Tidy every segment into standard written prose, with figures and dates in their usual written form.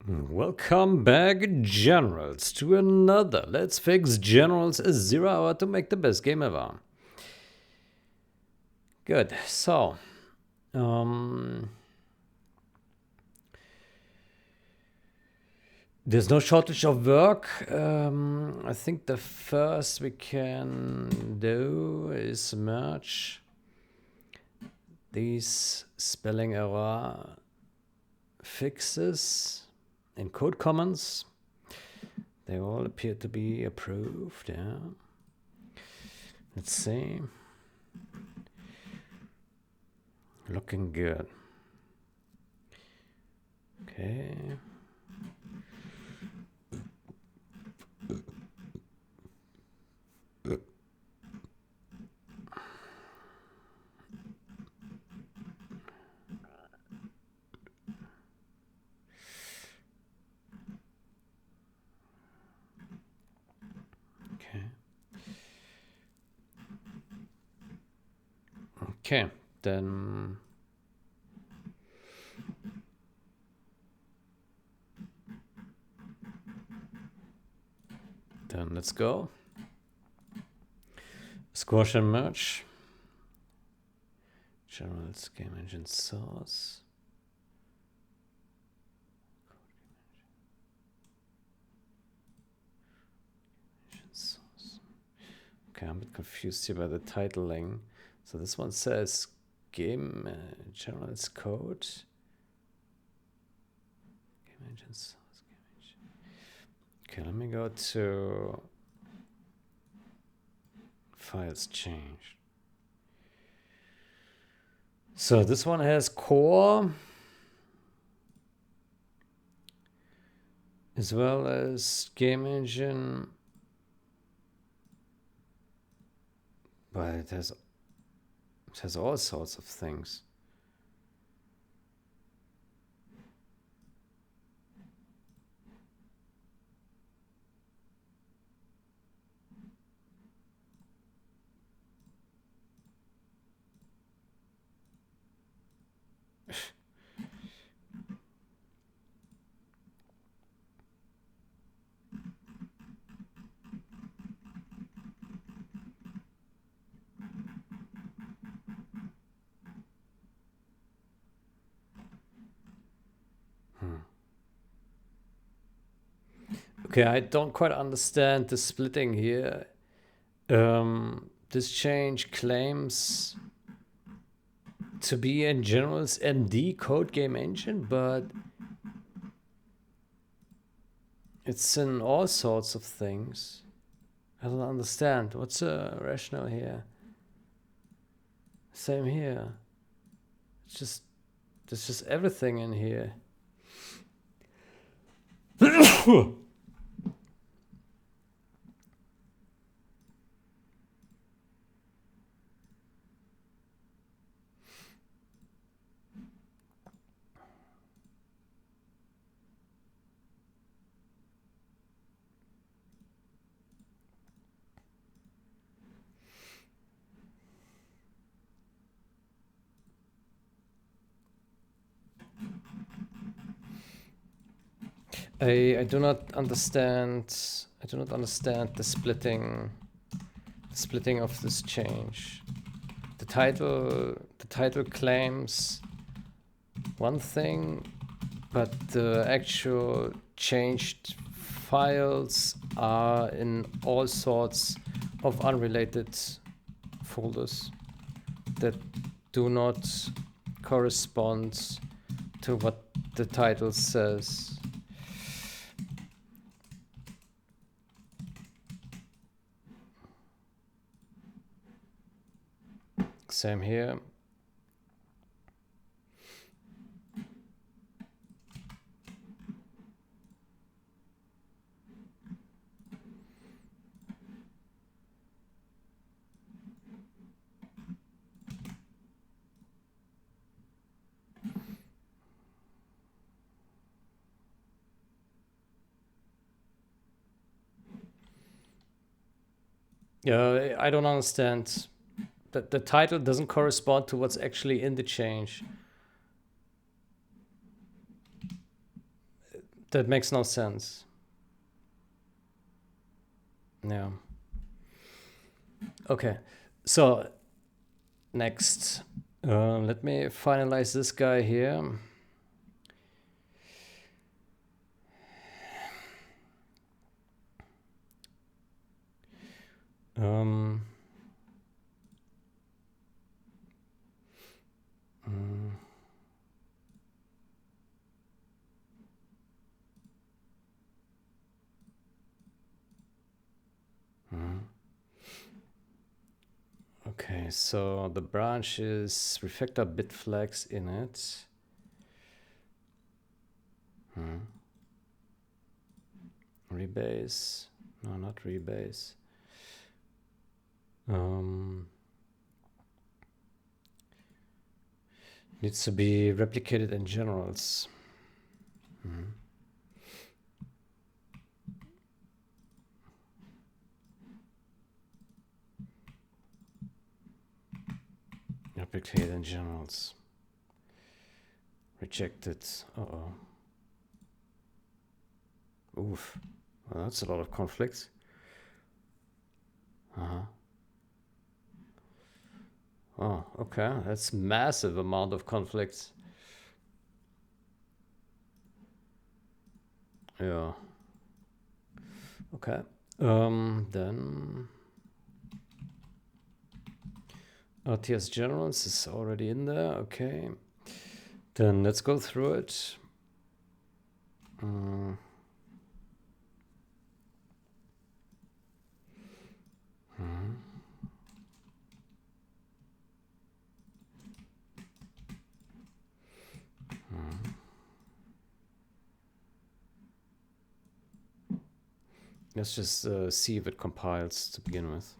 Welcome back, Generals, to another Let's Fix Generals a 0 hour to make the best game ever. Good, so there's no shortage of work. I think the first we can do is merge these spelling error fixes in code comments. They all appear to be approved, yeah. Let's see. Looking good. Okay. Okay, then let's go. Squash and merge. General's game engine source. Okay, I'm a bit confused here by the titling. So this one says game general's code. Game engine source. Okay, let me go to files changed. So this one has core as well as game engine, but it has all sorts of things. Okay, I don't quite understand the splitting here. This change claims to be in General's MD code game engine, but it's in all sorts of things. I don't understand. What's the rationale here? Same here. There's just everything in here. I do not understand. I do not understand the splitting of this change. The title claims one thing, but the actual changed files are in all sorts of unrelated folders that do not correspond to what the title says. Same here. Yeah, I don't understand. The title doesn't correspond to what's actually in the change. That makes no sense. Yeah. Okay. So next, let me finalize this guy here. Um, mm, mm. Okay, so the branch is refactor bit flags in it. Rebase. No, not rebase. Needs to be replicated in generals. Replicate in generals. Rejected. Uh-oh. Oof. Well, that's a lot of conflicts. Oh, okay. That's massive amount of conflicts. Yeah. Okay. Then RTS generals is already in there. Okay. Then let's go through it. Let's just see if it compiles to begin with.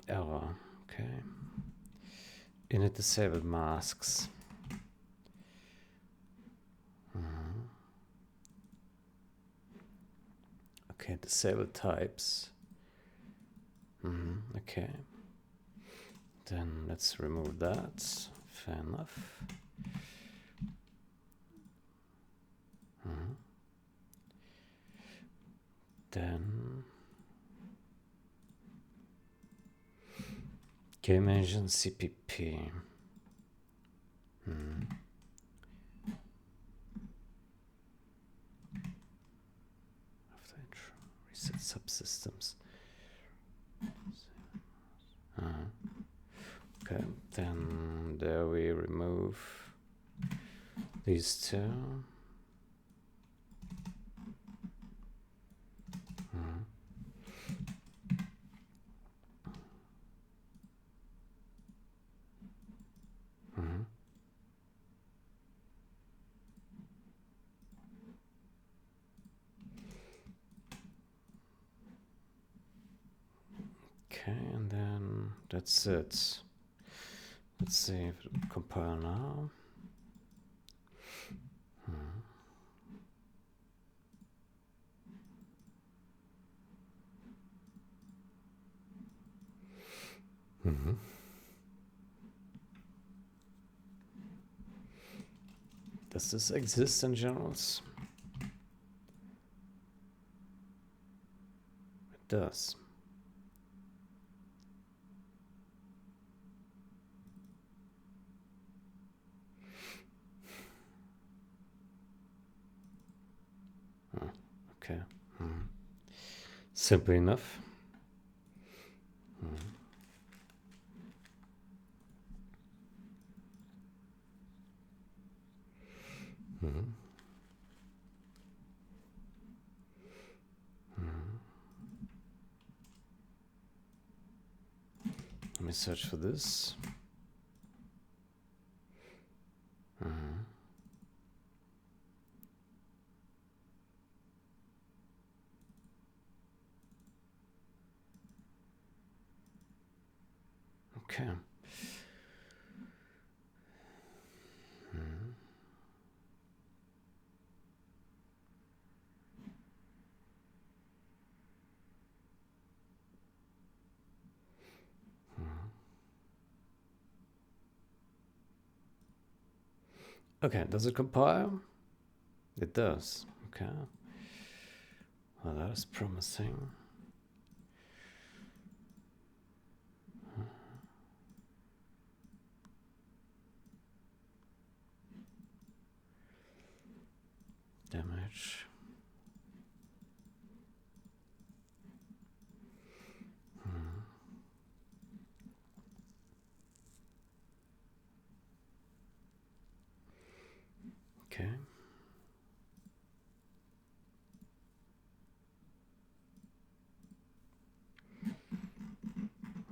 Error. Okay. Init disabled masks. Okay, disabled types. Okay. Then let's remove that. Fair enough. Then game engine CPP. After intro, reset subsystems. Okay, then there we remove these two. Okay, and then that's it. Let's see if it will compile now. Mm-hmm. Does this exist in generals? It does. Oh, okay. Mm. Simple enough. Mm. Mm. Mm. Let me search for this. Mm. Okay. Mm. Okay, does it compile? It does. Okay. Well, that is promising. Damage. Mm. Okay.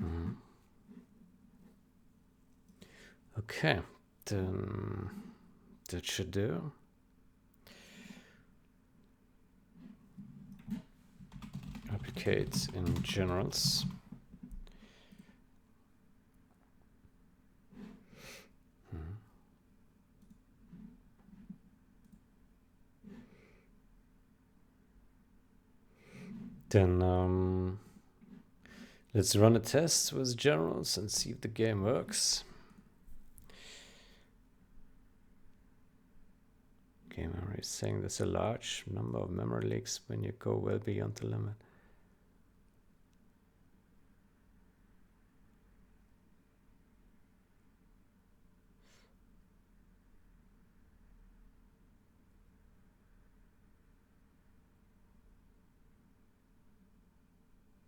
Mm. Okay, then that should do. Replicate in generals. Mm. Then let's run a test with generals and see if the game works. Game memory is saying there's a large number of memory leaks when you go well beyond the limit.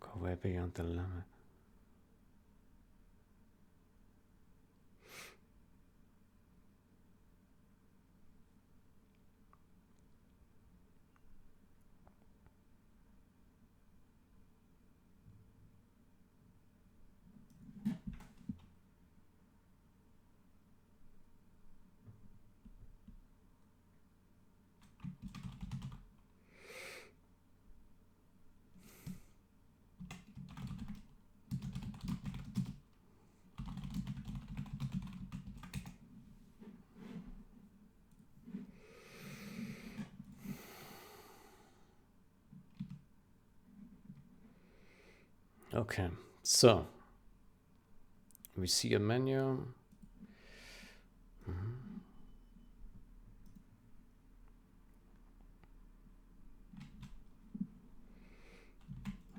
Go way beyond the limit. Okay, so we see a menu. Mm-hmm.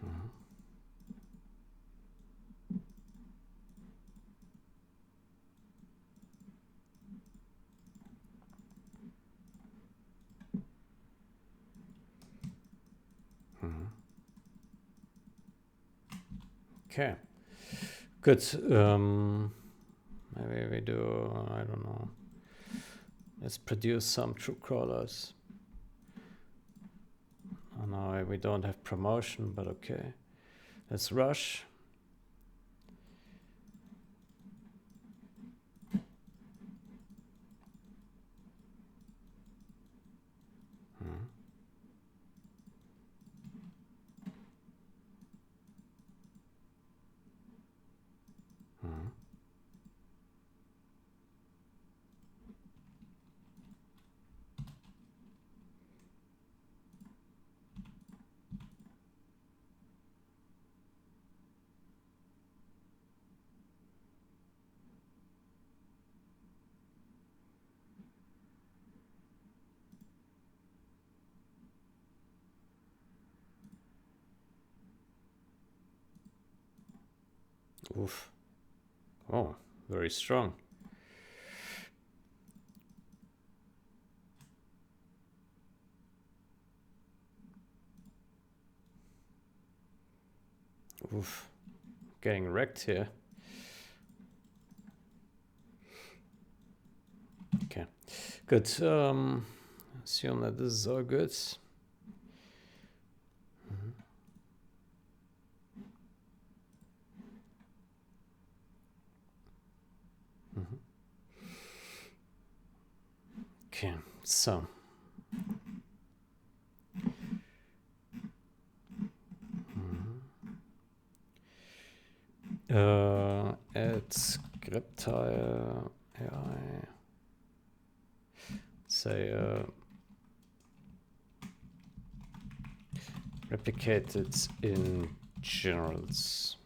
Mm-hmm. Mm-hmm. Okay, good. Maybe we do, I don't know. Let's produce some true crawlers. Oh no, we don't have promotion, but okay. Let's rush. Mm-hmm. Mm-hmm. Oof. Oh, very strong. Oof. Getting wrecked here. Okay. Good. Assume that this is all good. Okay, so add script tile AI. Say replicate it in generals.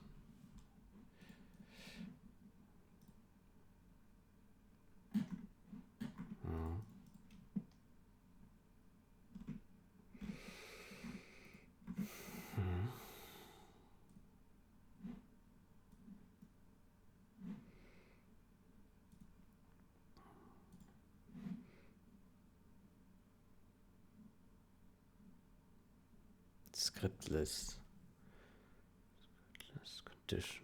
Script list condition.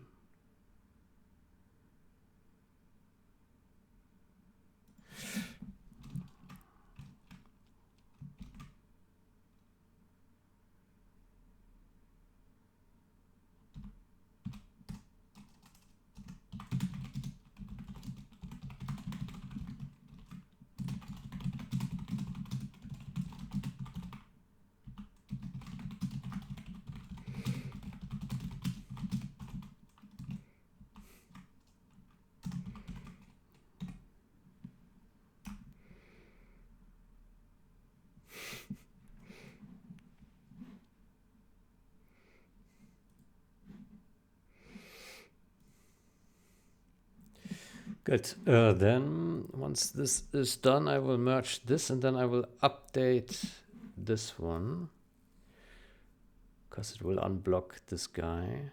Good. Then once this is done, I will merge this and then I will update this one because it will unblock this guy.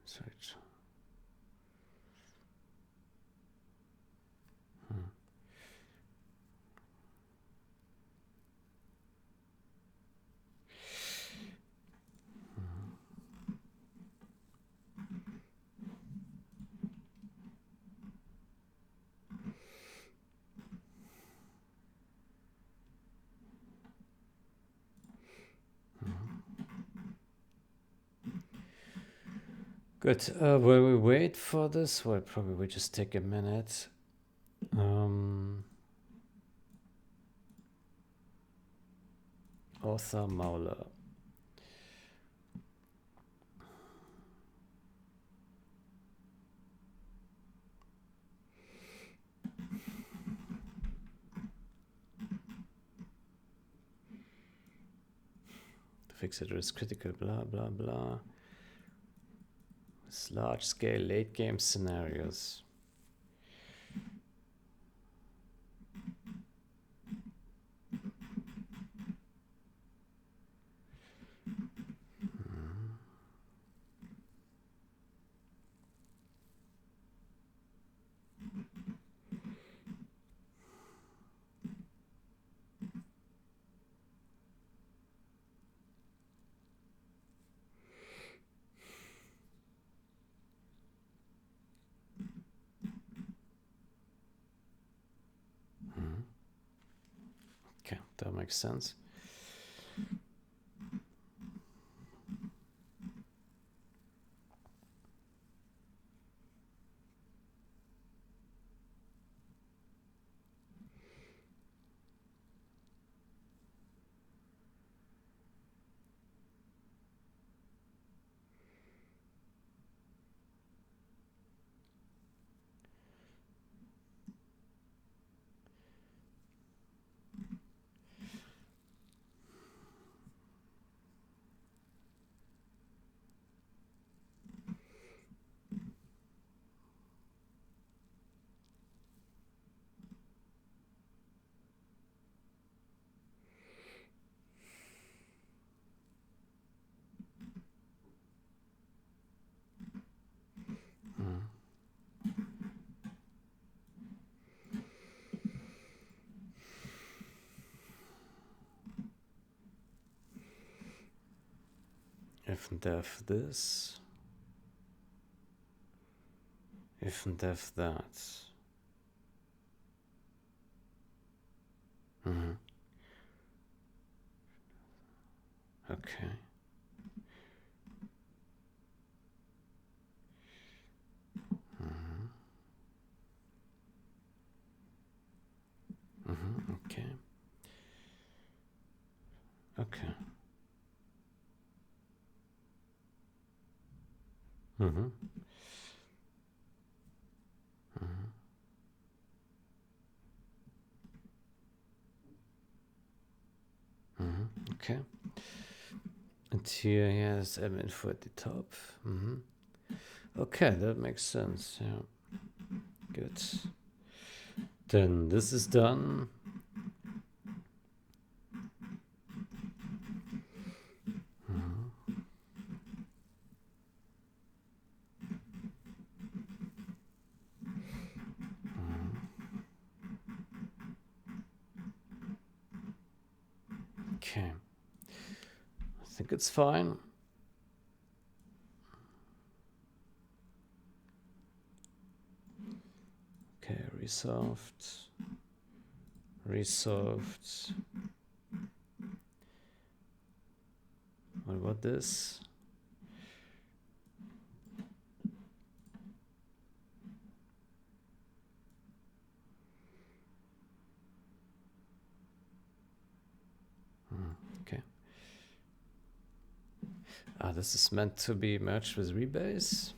Search. Good. Will we wait for this? Well, probably we just take a minute. Author Mauler. The fixator is critical, blah, blah, blah. It's large scale late game scenarios. Okay, that makes sense. if and if this, if and if that. Okay. Okay. Okay. Okay. And here he has M info at the top. Okay, that makes sense. Yeah. Good. Then this is done. Okay. I think it's fine. Okay, resolved. Resolved. What about this? Okay. This is meant to be merged with rebase.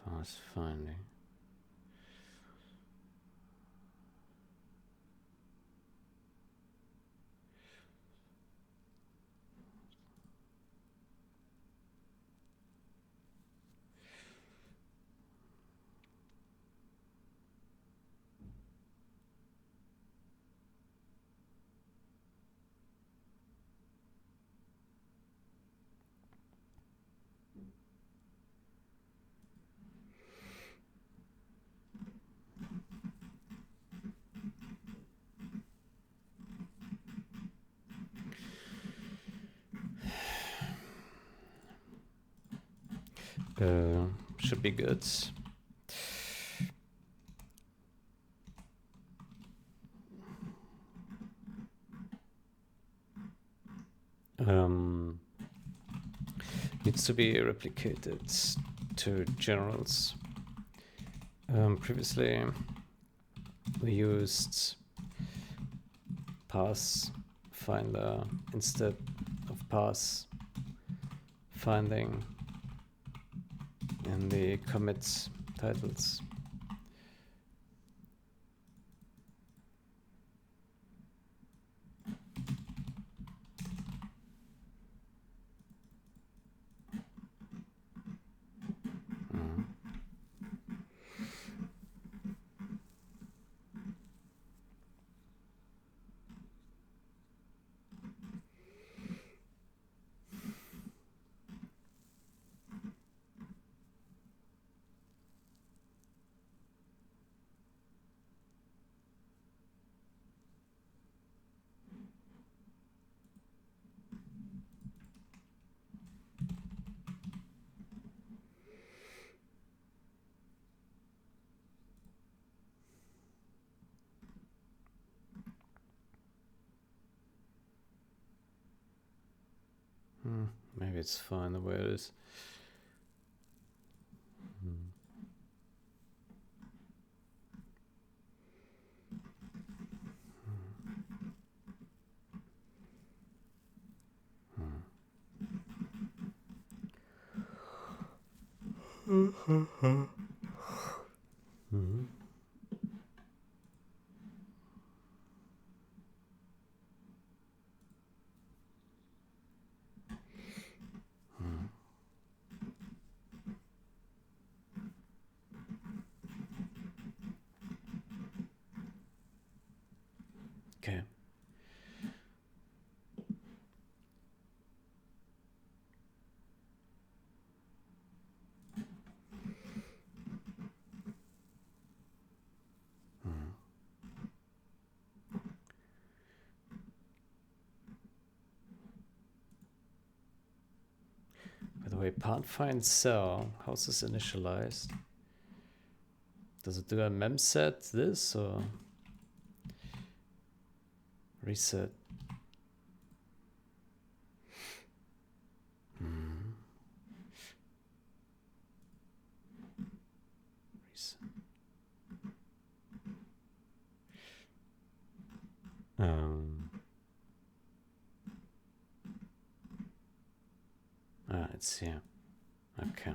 Fast finding. Should be good. Needs to be replicated to generals. Previously, we used pass finder instead of pass finding in the commit titles. Maybe it's fine the way it is. Okay. we can't find cell. How's this initialized? Does it do a mem set this or reset? Reset. It's here. Okay.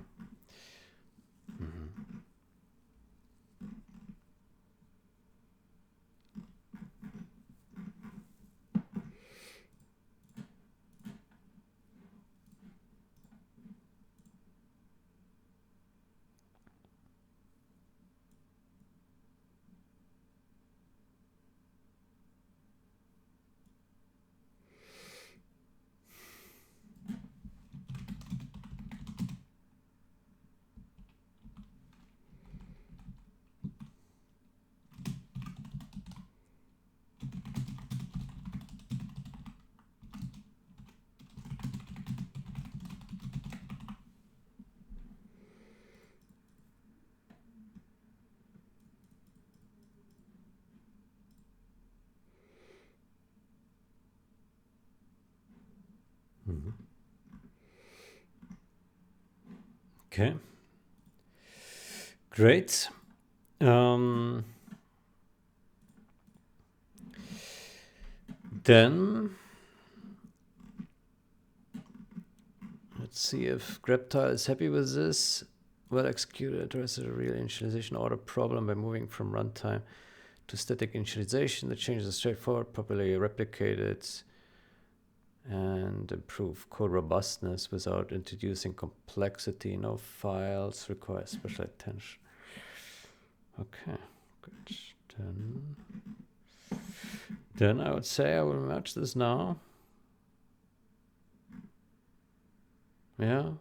Okay. Great. Then let's see if Greptile is happy with this. Well executed addresses a real initialization order problem by moving from runtime to static initialization. The changes are straightforward, properly replicated, and improve code robustness without introducing complexity. No files require special attention. Okay, good. Then I would say I will merge this now. Yeah.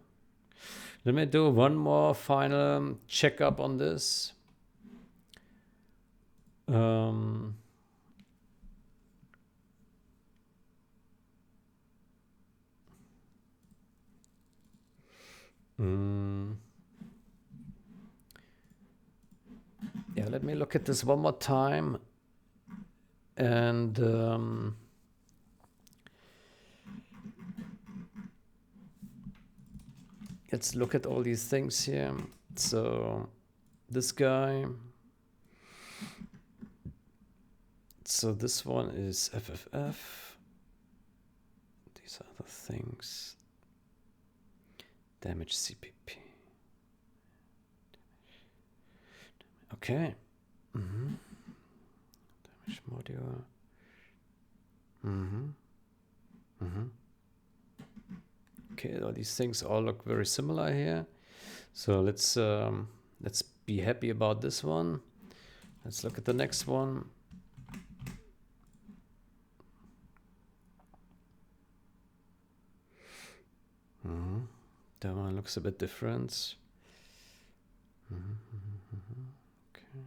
Let me do one more final checkup on this. Yeah, let me look at this one more time. And let's look at all these things here. So this guy. So this one is FFF. These other things. Damage CPP. Okay. Damage module. Okay, all these things all look very similar here. So let's be happy about this one. Let's look at the next one. That one looks a bit different. Okay.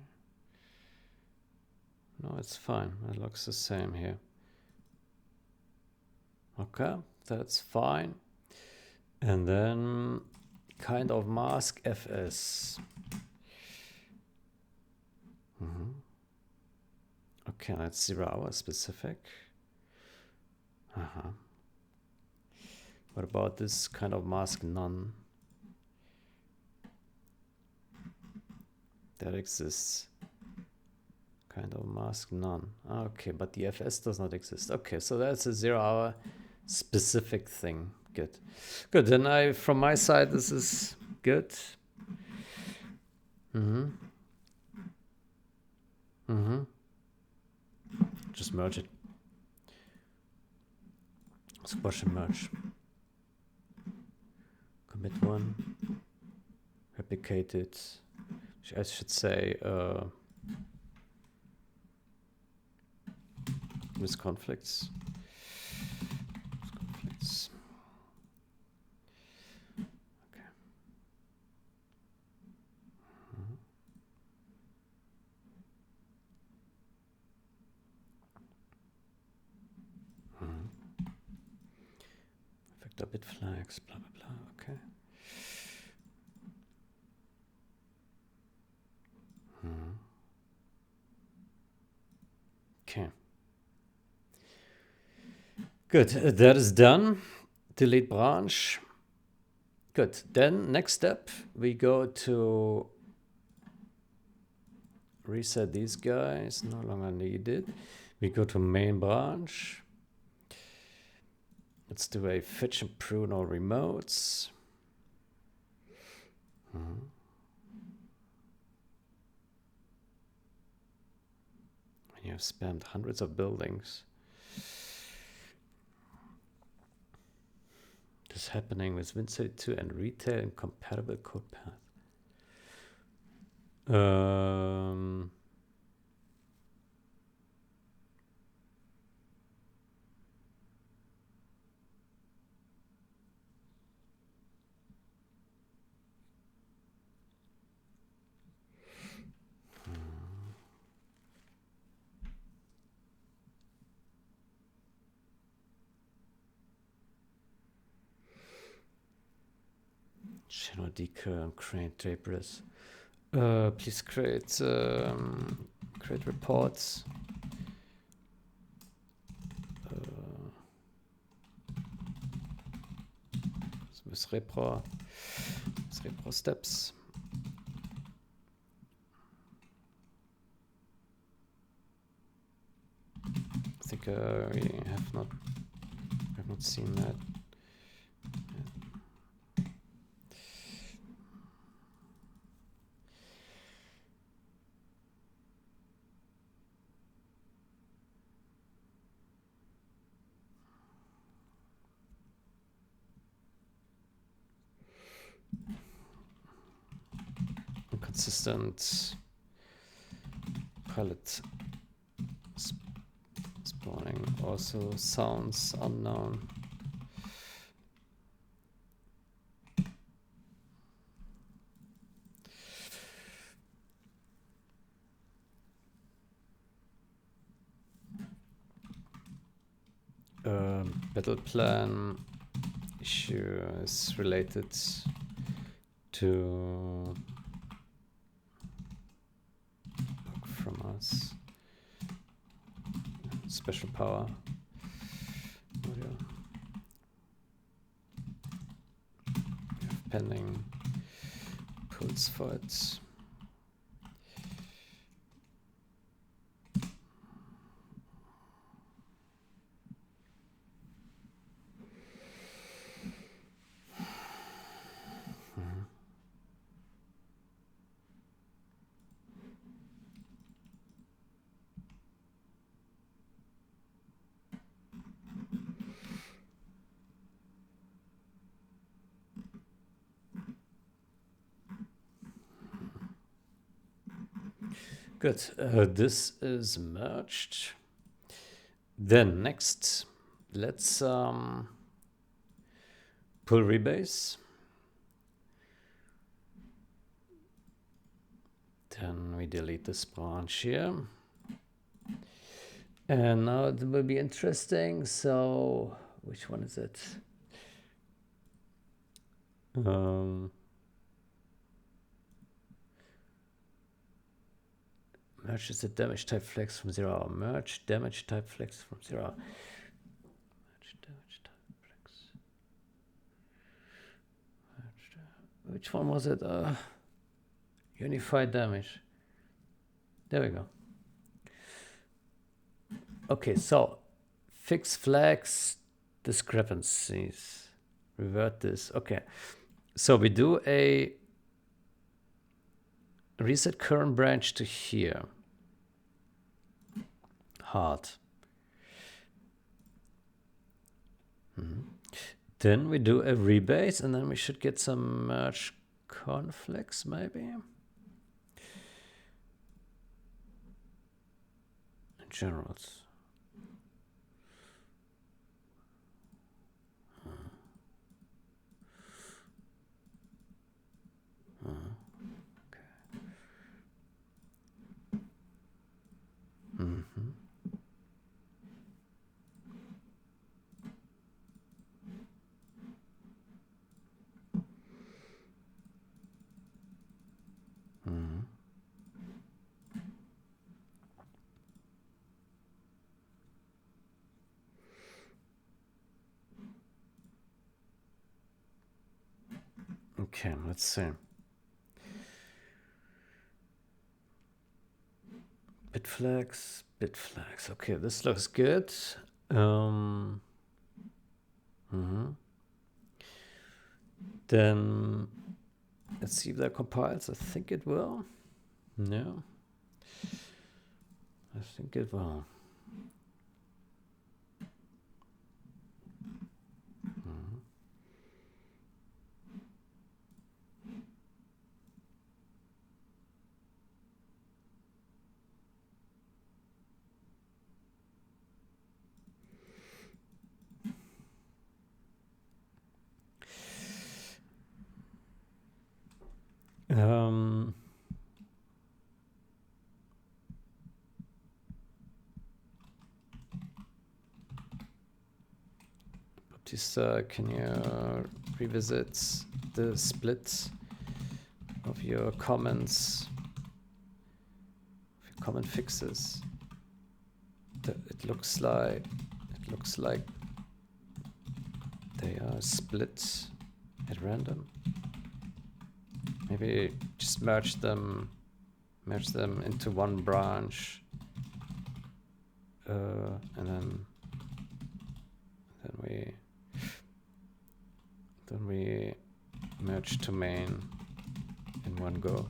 No, it's fine. It looks the same here. Okay, that's fine. And then kind of mask FS. Okay, that's 0 hour specific. What about this kind of mask none? That exists. Kind of mask none. Okay, but the FS does not exist. Okay, so that's a 0 hour specific thing. Good. Good. Then from my side, this is good. Just merge it. Squash and merge. Commit one. Replicate it. I should say with conflicts. Okay. Vector bit flags, blah blah blah. Okay. Okay. Good, that is done. Delete branch. Good, then next step, we go to reset these guys, no longer needed. We go to main branch. Let's do a fetch and prune all remotes. You have spammed hundreds of buildings. This is happening with Win32 and retail incompatible code path. Channel decal and create drapers. Please create reports. With repro steps. I think we have not seen that. Inconsistent palette spawning also sounds unknown. Battle plan issue is related to from us. Special power. Audio. We have pending pulse for it. Good, this is merged. Then next, let's pull rebase. Then we delete this branch here. And now it will be interesting. So which one is it? Merge is the damage type flex from 0. Merge damage type flex from 0. Merge damage type flex. Which one was it? Unified damage. There we go. Okay, so fix flags discrepancies. Revert this. Okay. So we do a reset current branch to here. Hard. Then we do a rebase, and then we should get some merge conflicts, maybe. Generals. Okay, let's see. Bitflags. Okay, this looks good. Then let's see if that compiles. I think it will. No. I think it will. Baptista, can you revisit the split of your comments, of your comment fixes? It looks like they are split at random. Maybe just merge them into one branch, and then we merge to main in one go.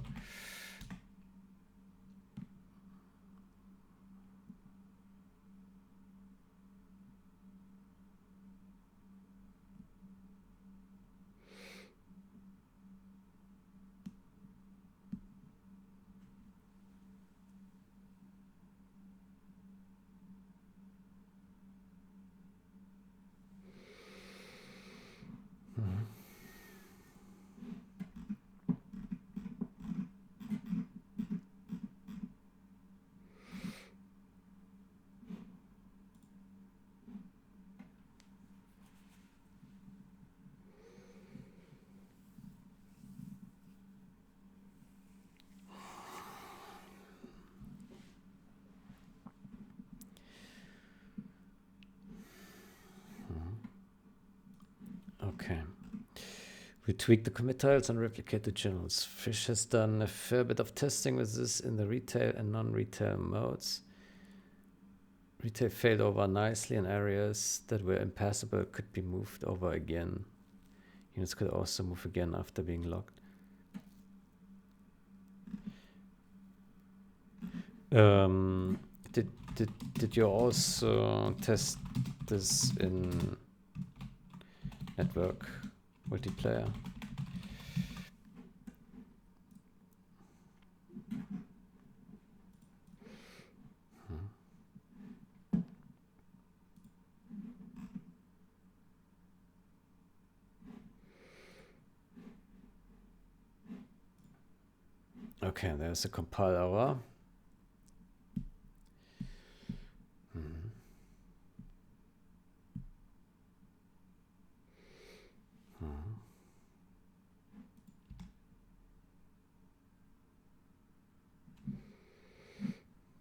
Okay. We tweak the commit tiles and replicate the channels. Fish has done a fair bit of testing with this in the retail and non-retail modes. Retail failed over nicely, and areas that were impassable could be moved over again. Units could also move again after being locked. Did you also test this in network multiplayer? Okay, there's a compile error.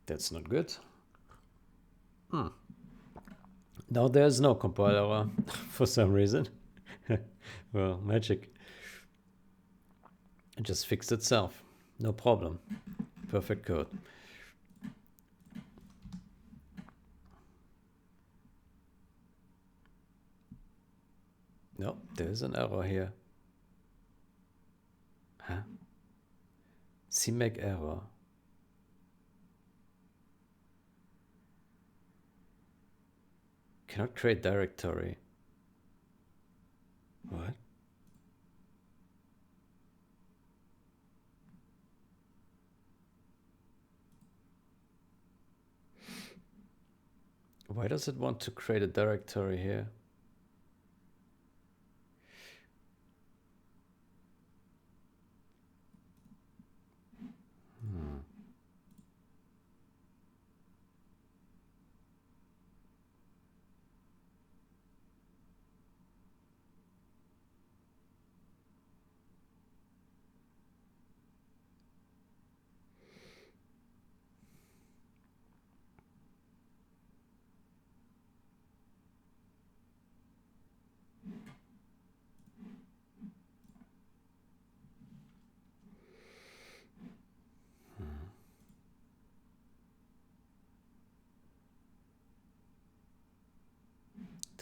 That's not good. Now there's no compile error for some reason. Well, magic. It just fixed itself. No problem. Perfect code. No, there's an error here. Huh? CMake error. Cannot create directory. What? Why does it want to create a directory here?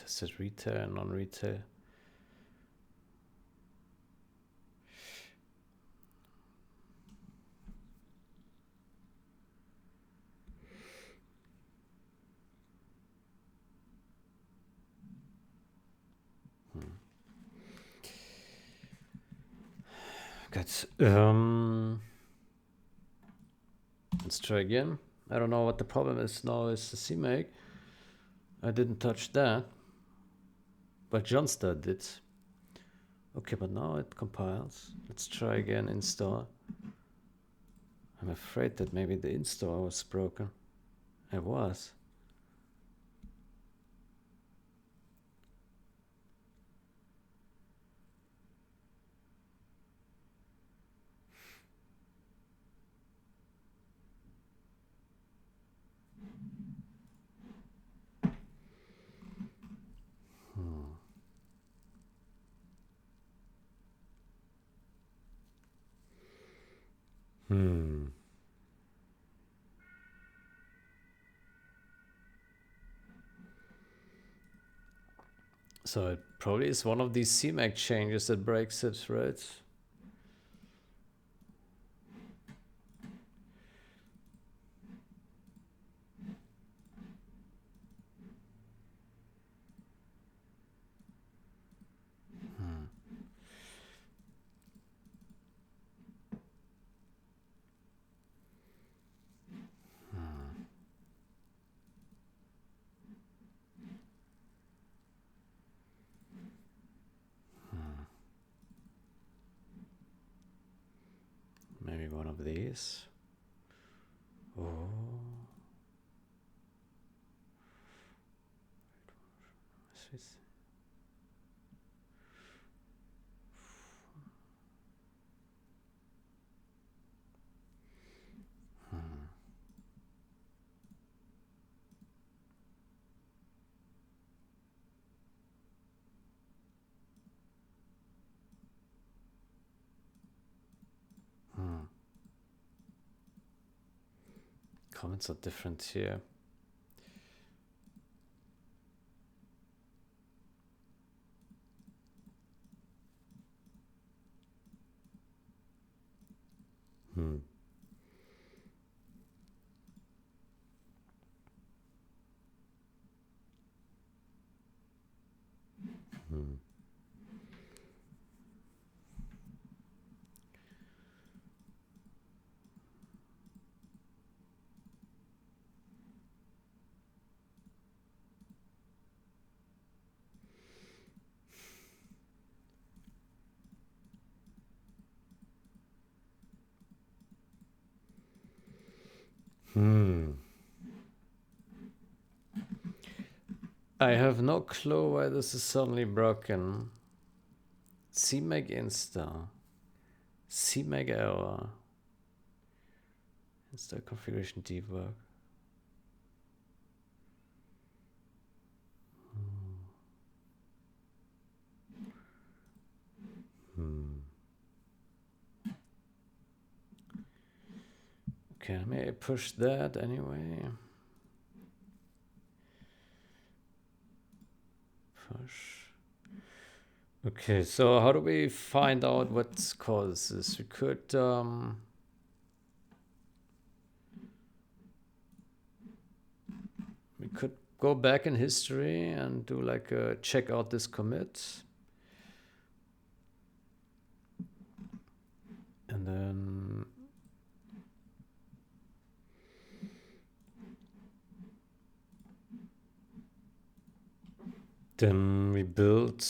Tested retail and non-retail. Good. Let's try again. I don't know what the problem is now. Is the CMake. I didn't touch that, but Johnstar did. Okay, but now it compiles. Let's try again install. I'm afraid that maybe the install was broken. It was. So it probably is one of these CMake changes that breaks it, right? Maybe one of these. Oh. Comments are different here. I have no clue why this is suddenly broken. CMake install. CMake error. Install configuration debug. Okay, may I push that anyway? Push. Okay, so how do we find out what causes this? We could go back in history and do like a check out this commit. And then we build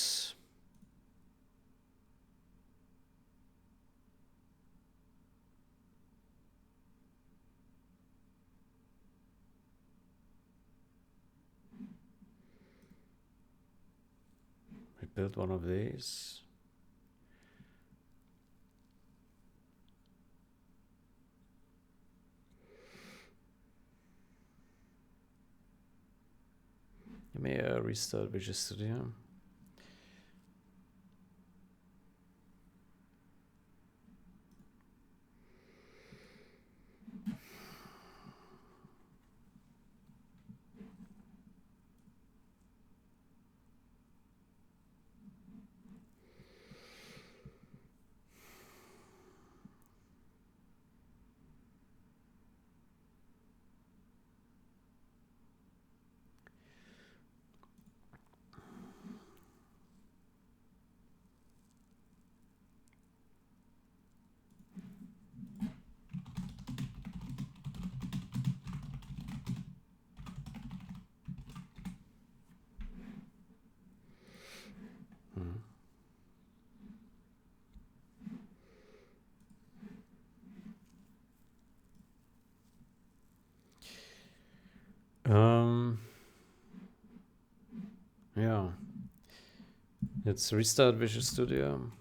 one of these. Let me restart Visual Studio. Let's restart Visual Studio.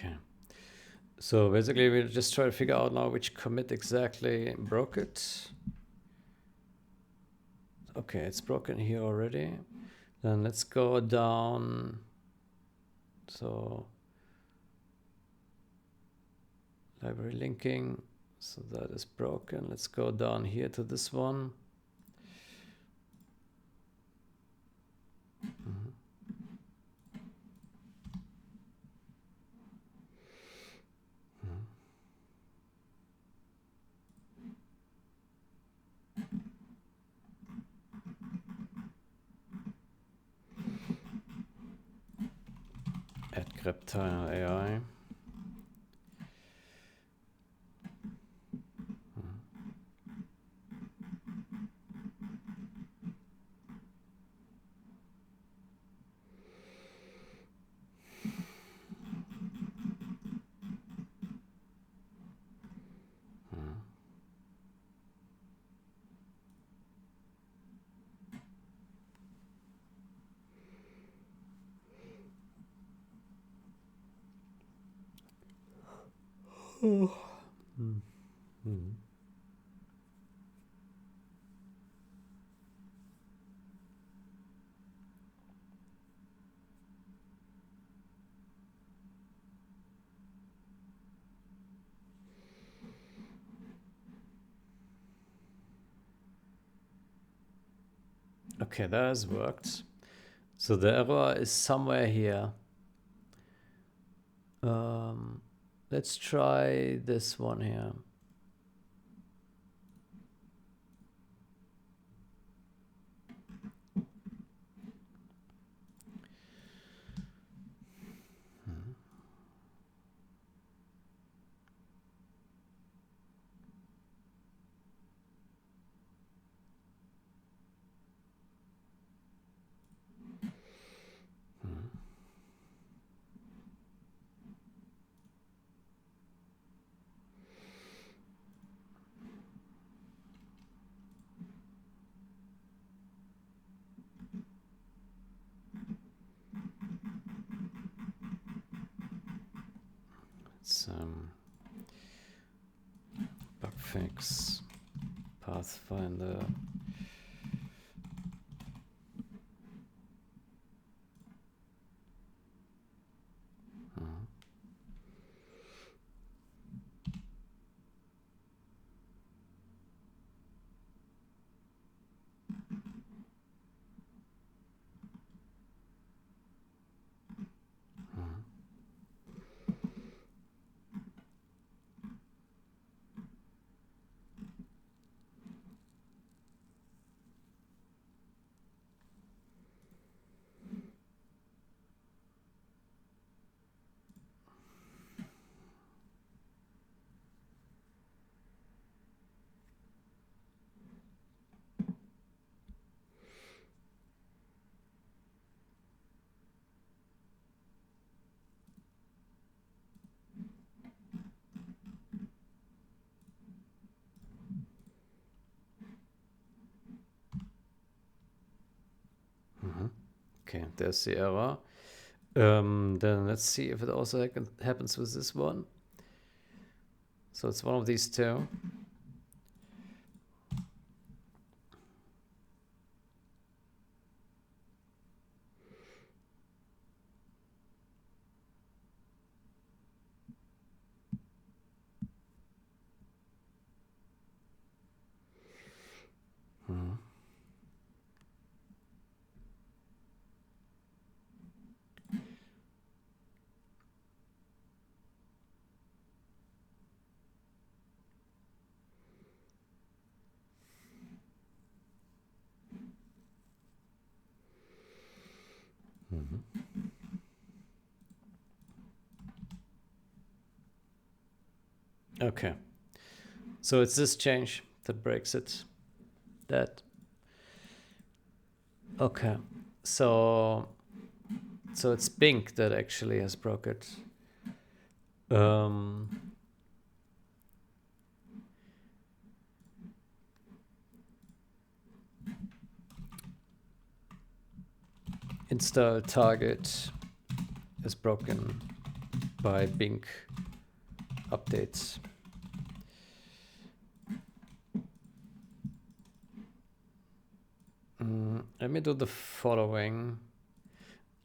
Okay. So basically we'll just try to figure out now which commit exactly broke it. Okay, it's broken here already. Then let's go down. So library linking. So that is broken. Let's go down here to this one. Add Greptile AI. Okay, that has worked. So the error is somewhere here. Let's try this one here. It's bug fix, Pathfinder. there's the error. Then let's see if it also happens with this one. So it's one of these two. Hmm. Okay. So it's this change that breaks it. That. Okay. So it's Bing that actually has broke it. Install target is broken by Bing updates. Let me do the following.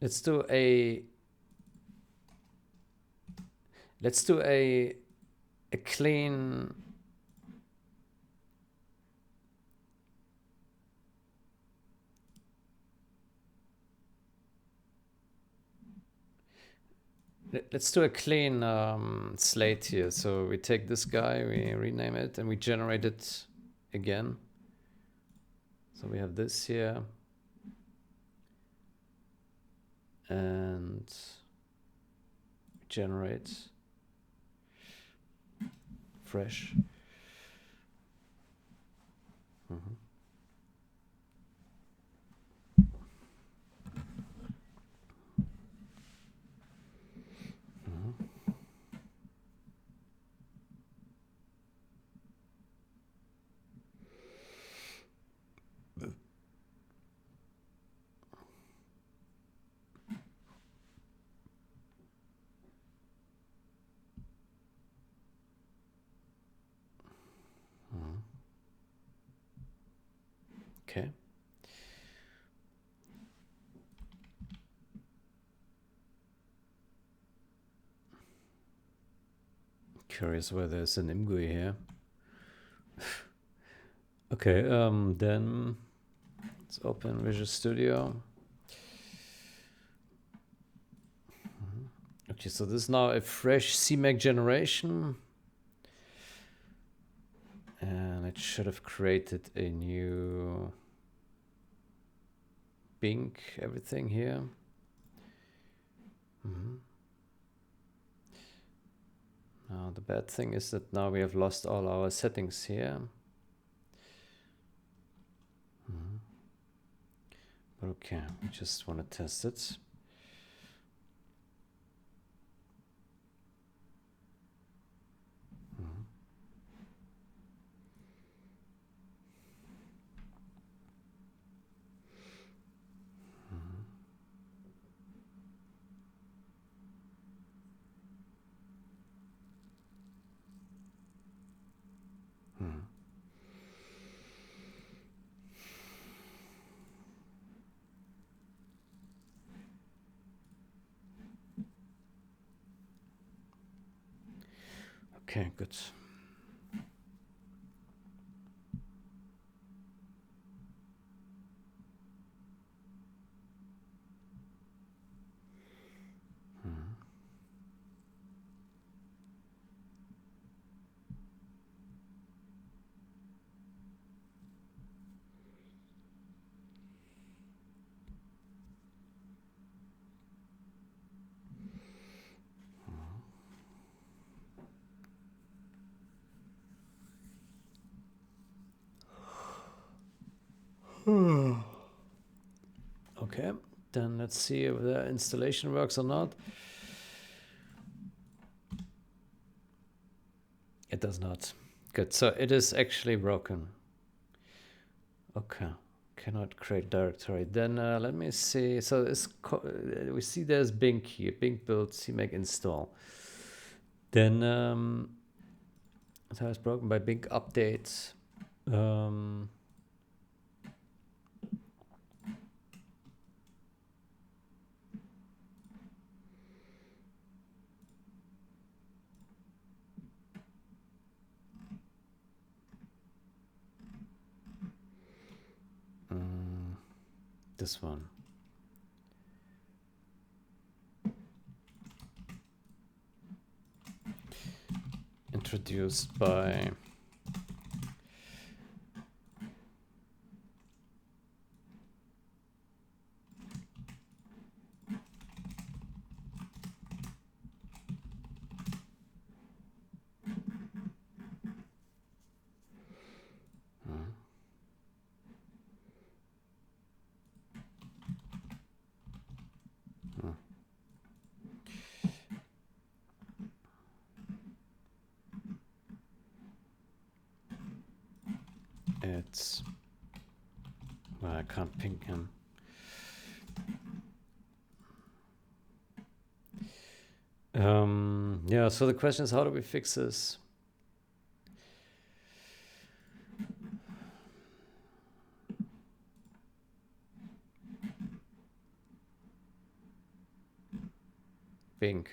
Let's do a clean let's do a clean slate here. So we take this guy, we rename it, and we generate it again. So we have this here. And generate fresh. Okay. Curious where there's an ImGUI here. Okay, then let's open Visual Studio. Okay, so this is now a fresh CMake generation. And it should have created a new Bing everything here. Now the bad thing is that now we have lost all our settings here. But okay, we just want to test it. Okay, good. Okay, then let's see if the installation works or not. It does not. Good, so it is actually broken. Okay, cannot create directory. Then let me see. So we see there's Bing here. Bing build CMake install. Then so it's broken by Bing update. This one. Introduced by it's, well, I can't ping him. Yeah, so the question is, how do we fix this? Bing.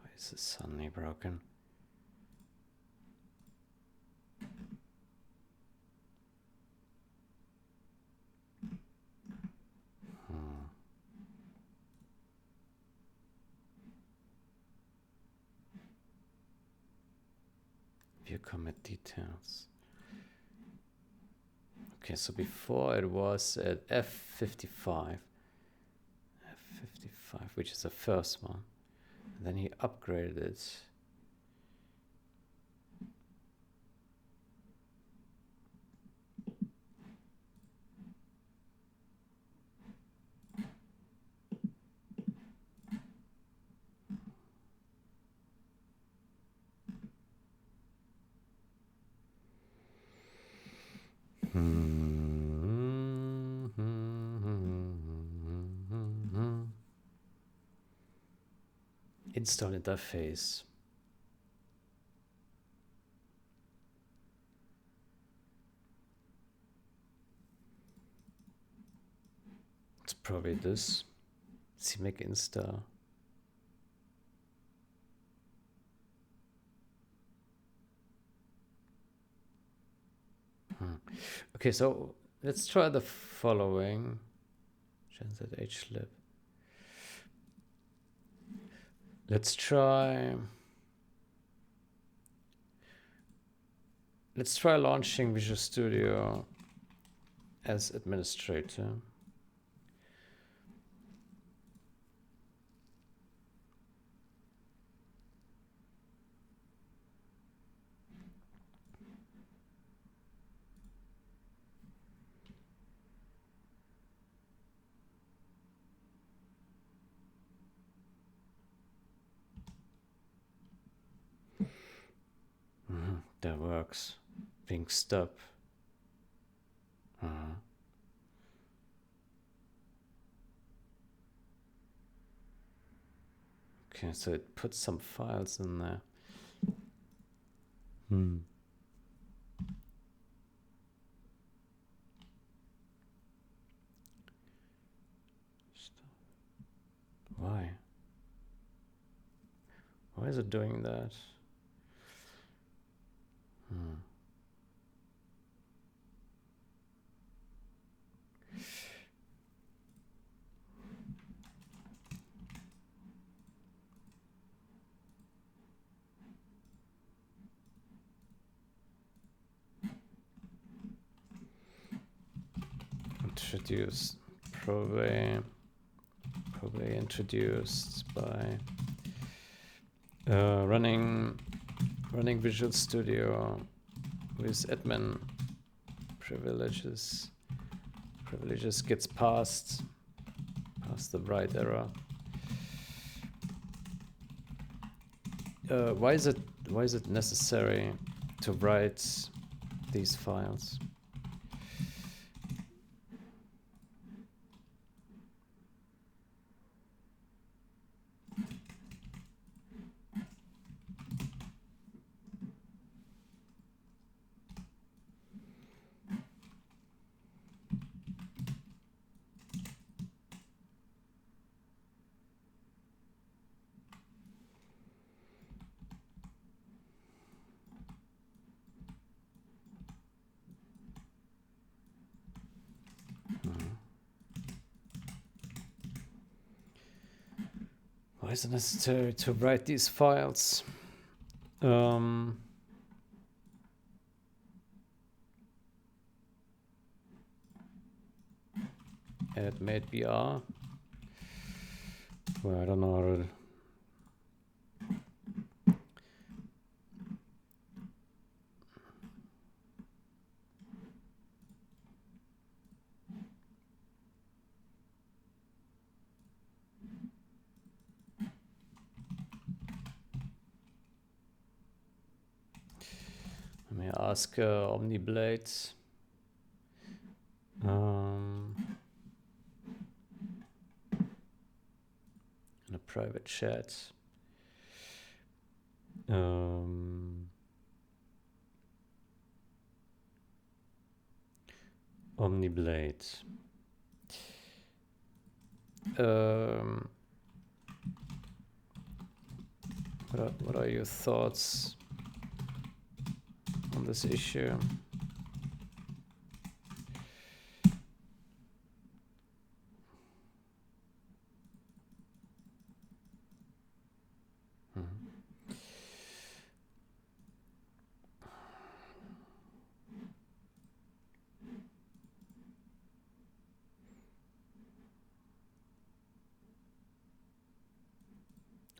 Why is this suddenly broken? View commit details. Okay, so before it was at F55. F55, which is the first one. And then he upgraded it. Install interface. It's probably this. CMake install. Okay, so let's try the following. Genset hlib. Let's try launching Visual Studio as administrator. That works. Bing stop. Okay, so it puts some files in there. Why? Why is it doing that? Introduced, probably introduced by running Running Visual Studio with admin privileges. Privileges gets past the write error. Why is it necessary to write these files? Why is it necessary to write these files? Add made br. Well, I don't know how to. Let me ask OmniBlade. In a private chat. OmniBlade. What are your thoughts on this issue?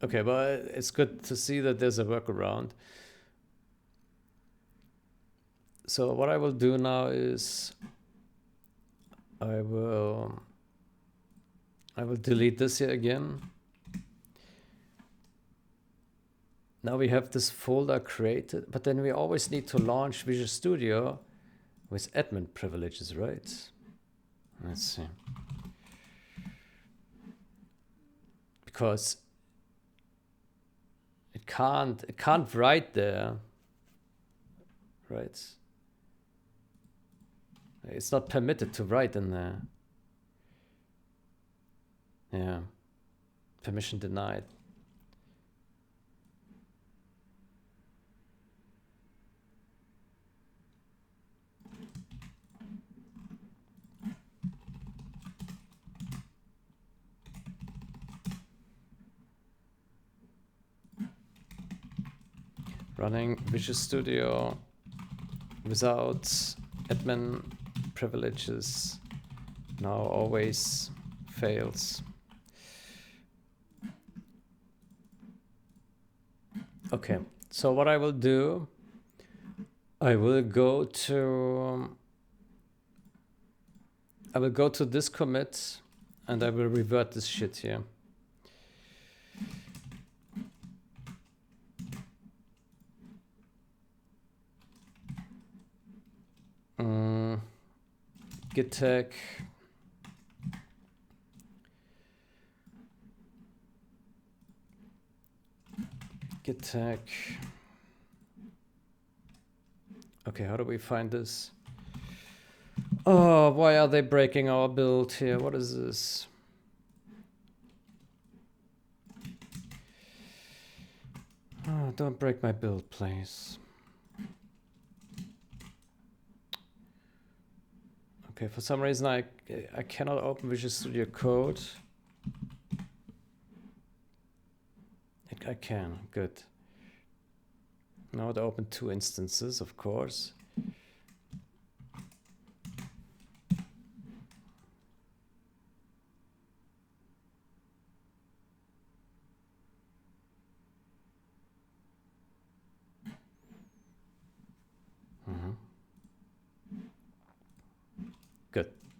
Okay, but it's good to see that there's a workaround. So what I will do now is I will delete this here again. Now we have this folder created, but then we always need to launch Visual Studio with admin privileges, right? Let's see. Because it can't write there, right? It's not permitted to write in there. Yeah, permission denied. Running Visual Studio without admin privileges now always fails. Okay, so what I will do, I will go to this commit and I will revert this shit here. Git tag okay, how do we find this? Oh, why are they breaking our build here? What is this? Oh, don't break my build, please. Okay, for some reason I cannot open Visual Studio Code. I can, good. Now to open 2 instances, of course.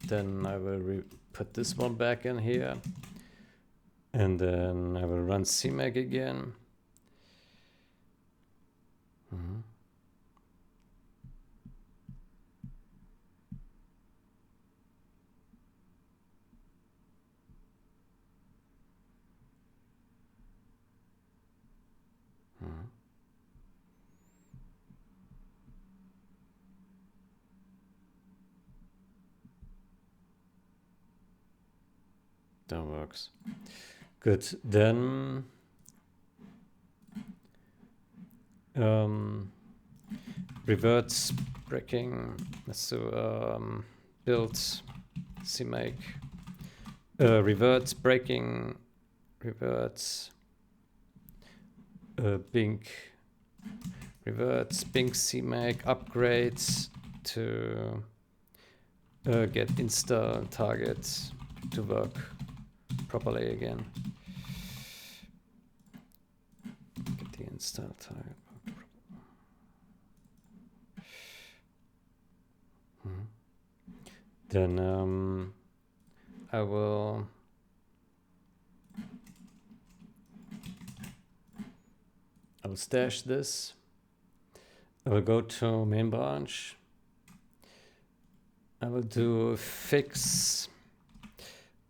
Then I will put this one back in here. And then I will run CMake again. Mm-hmm. Mm-hmm. That works. Good. Then reverts breaking. So build CMake. Reverts breaking. Reverts. Bink. Reverts Bink CMake upgrades to get insta targets to work properly again. Get the insta target. Then I will stash this. I will go to main branch. I will do fix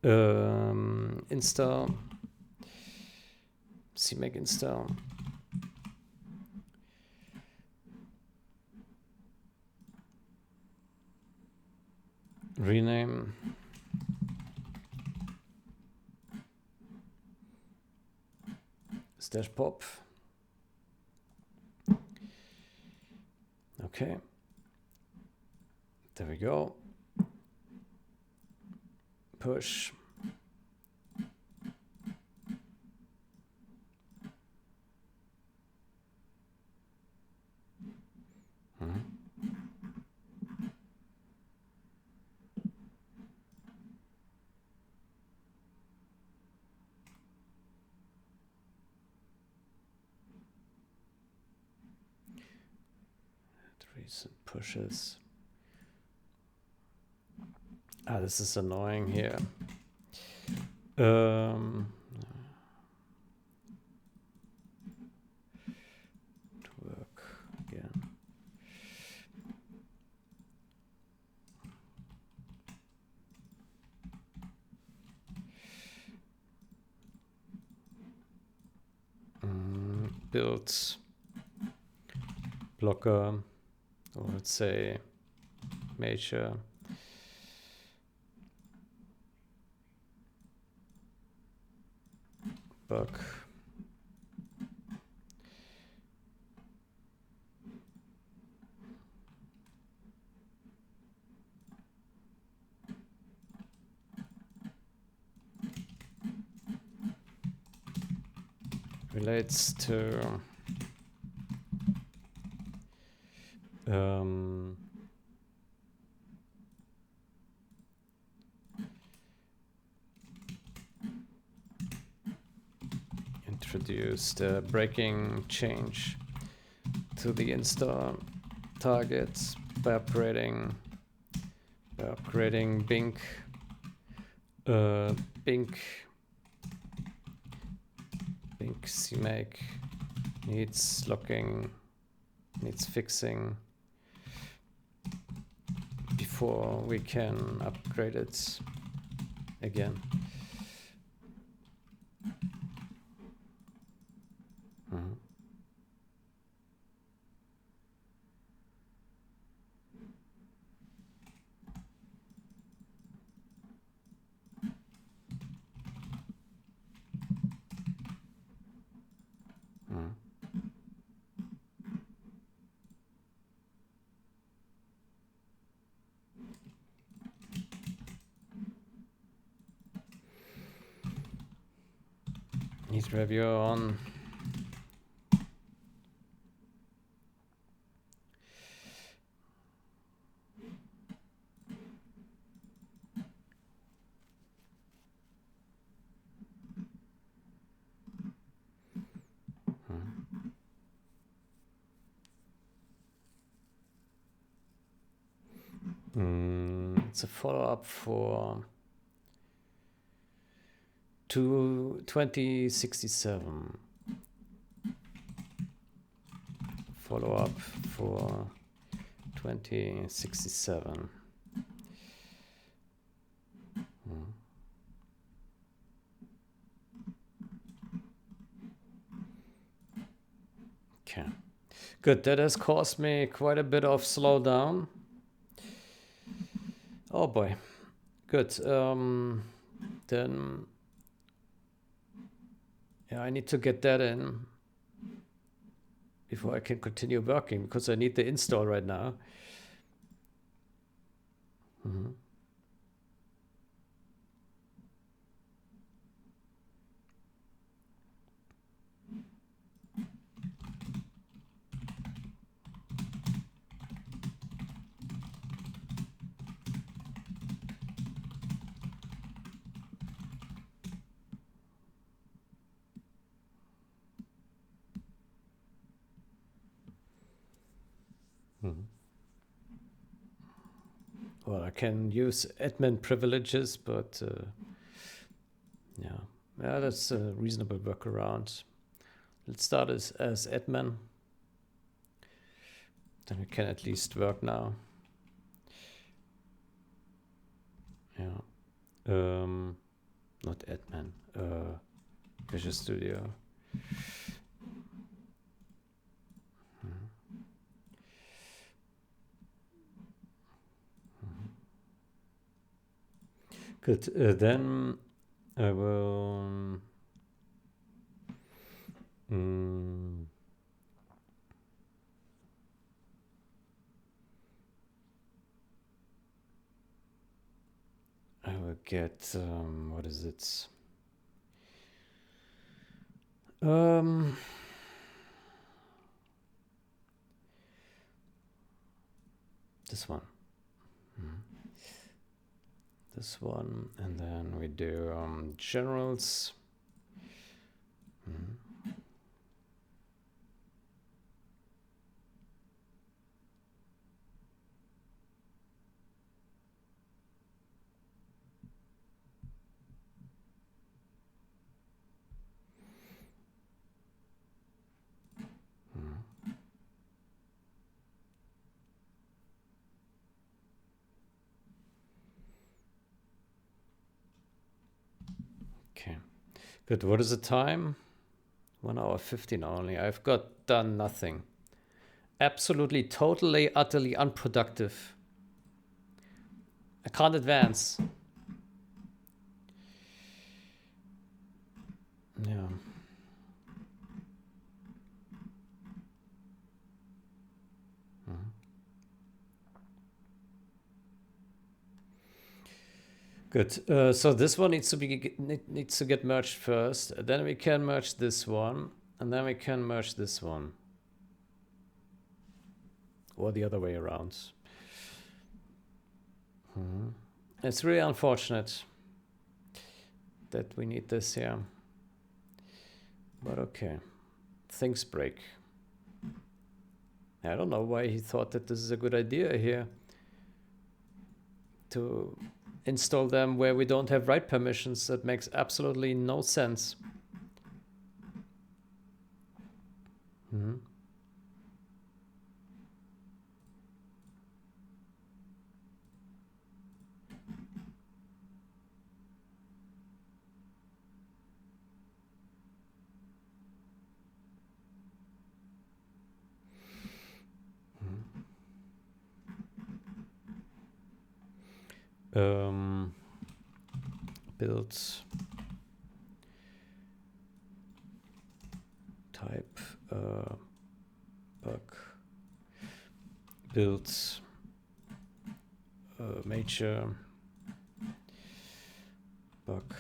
install CMake install. Rename. Stash pop. Okay. There we go. Push. Recent pushes. This is annoying here. To work again. Build blocker, or let's say major. Bug. Relates to introduce the breaking change to the insta targets by upgrading Bink CMake needs locking, needs fixing before we can upgrade it again. Need review on. It's a follow-up for 2067. Follow-up for 2067. Okay, good. That has caused me quite a bit of slowdown. Oh boy, good. Then, yeah, I need to get that in before I can continue working, because I need the install right now. Well, I can use admin privileges, but yeah, that's a reasonable workaround. Let's start as admin. Then we can at least work now. Yeah. Not admin. Visual Studio. Good. Then I will. I will get what is it? This one. This one, and then we do generals. Okay, good. What is the time? 1 hour 15 only. I've got done nothing. Absolutely, totally, utterly unproductive. I can't advance. Yeah. Good. So this one needs to get merged first. Then we can merge this one, and then we can merge this one, or the other way around. It's really unfortunate that we need this here, but okay. Things break. I don't know why he thought that this is a good idea here to install them where we don't have write permissions. That makes absolutely no sense. Build type bug build major bug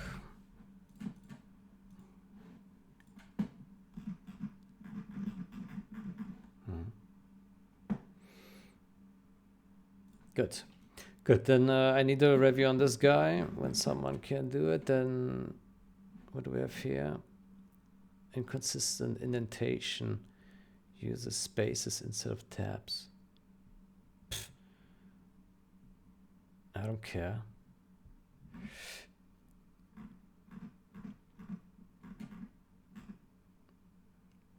good. Good, then I need a review on this guy. When someone can do it, then what do we have here? Inconsistent indentation. Uses spaces instead of tabs. Pfft. I don't care.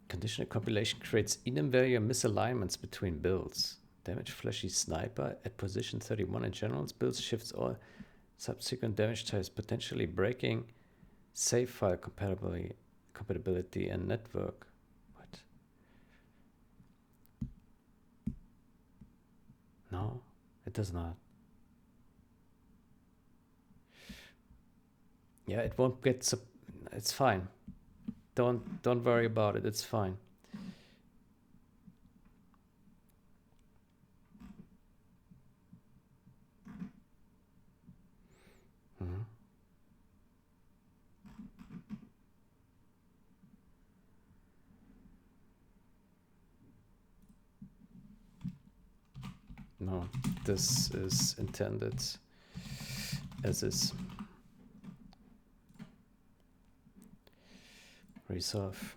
Conditional compilation creates in-value misalignments between builds. Damage flashy sniper at position 31 in general's builds shifts all subsequent damage types, potentially breaking save file compatibility and network. What? No, it does not. Yeah, it won't get. It's fine. Don't worry about it. It's fine. Mm-hmm. No, this is intended as is. Resolve.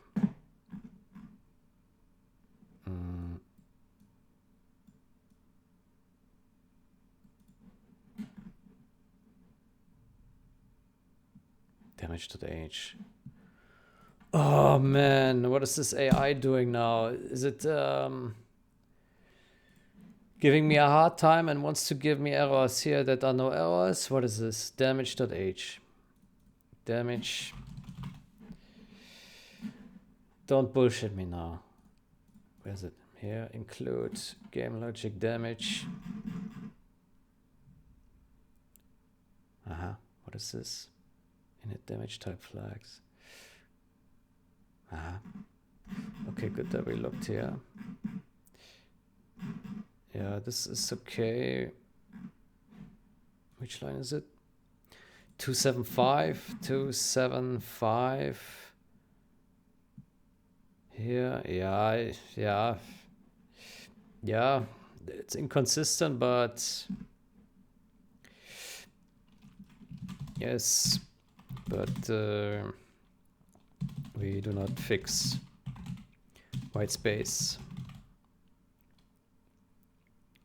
Damage to the age. Oh man, what is this AI doing now? Is it giving me a hard time and wants to give me errors here that are no errors? What is this? Damage.h. Damage. Don't bullshit me now. Where's it? Here, include game logic damage. What is this? Init damage type flags. Okay, good that we looked here. Yeah, this is okay. Which line is it? 275, 275. Here, yeah. It's inconsistent, but yes, but we do not fix white space.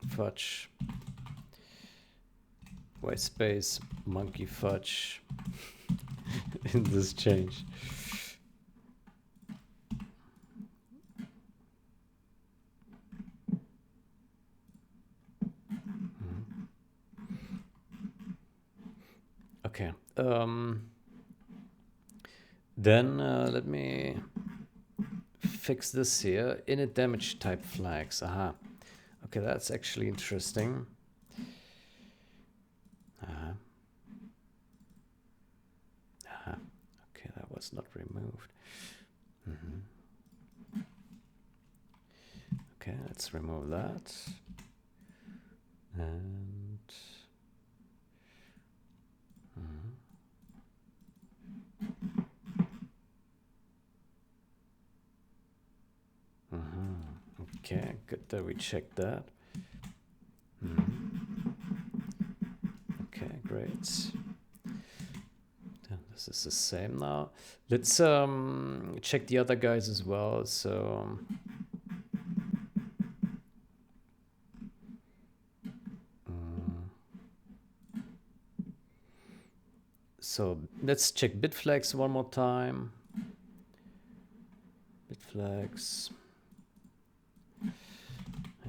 Fudge. White space, monkey fudge in this change. Okay. Then let me fix this here. Init damage type flags. Okay, that's actually interesting. Okay, that was not removed. Okay, let's remove that. And okay, good that we checked that. Okay, great. Then this is the same now. Let's check the other guys as well. So let's check bitflags one more time. Bitflags.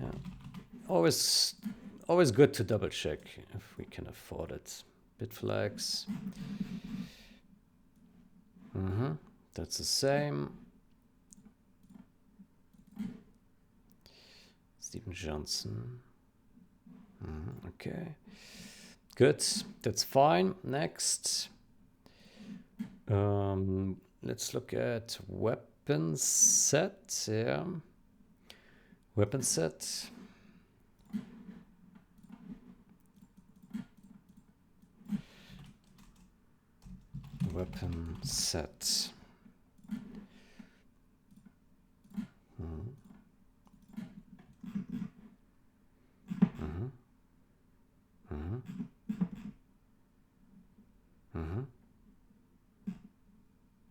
Yeah, always good to double check if we can afford it. Bitflags. That's the same. Stephen Johnson. Okay. Good. That's fine. Next. Let's look at weapon set. Yeah. Weapon set. Weapon set.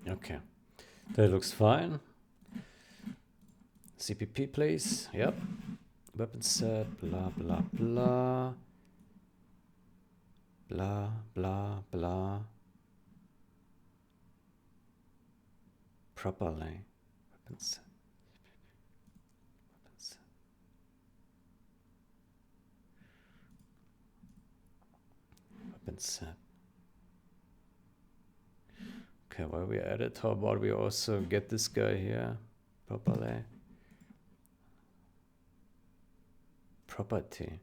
Okay, that looks fine. CPP, please. Yep. Weapon set. Blah blah blah. blah, blah, blah. Properly. Weapon set. Weapon set. Weapon set. Okay, while we're at it, how about we also get this guy here properly? Property.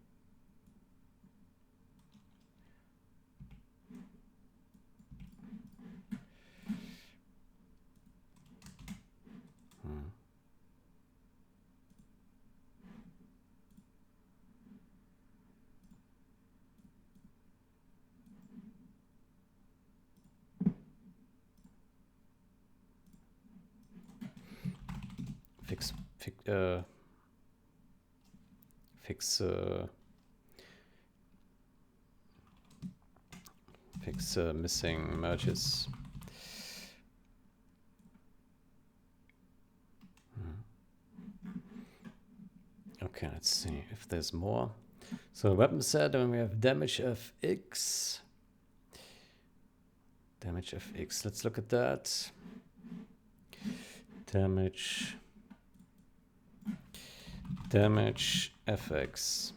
Fix missing merges. Okay, let's see if there's more. So weapon set, and we have damage FX. Damage FX. Let's look at that. Damage FX.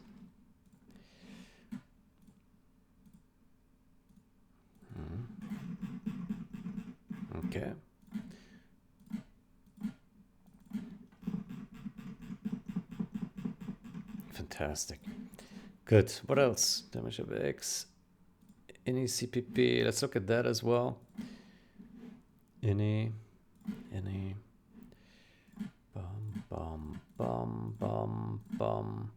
Okay. Fantastic. Good. What else? Damage FX. Any CPP. Let's look at that as well. Any. Bum, bum, bum, bum.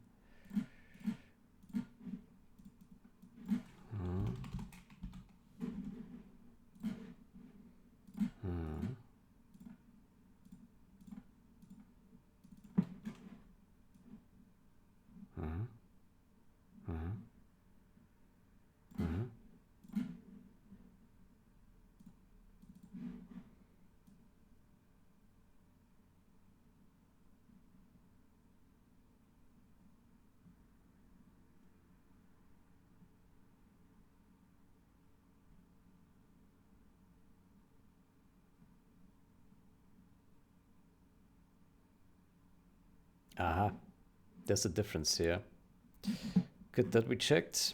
Aha, there's a difference here. Good that we checked.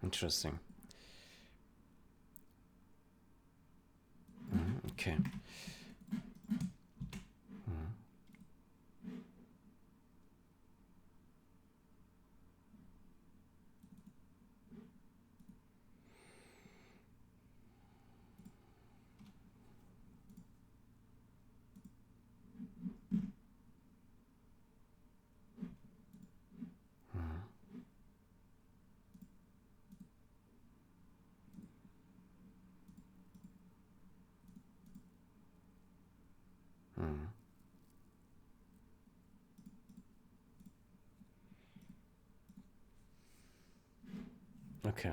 Interesting. Okay. Okay.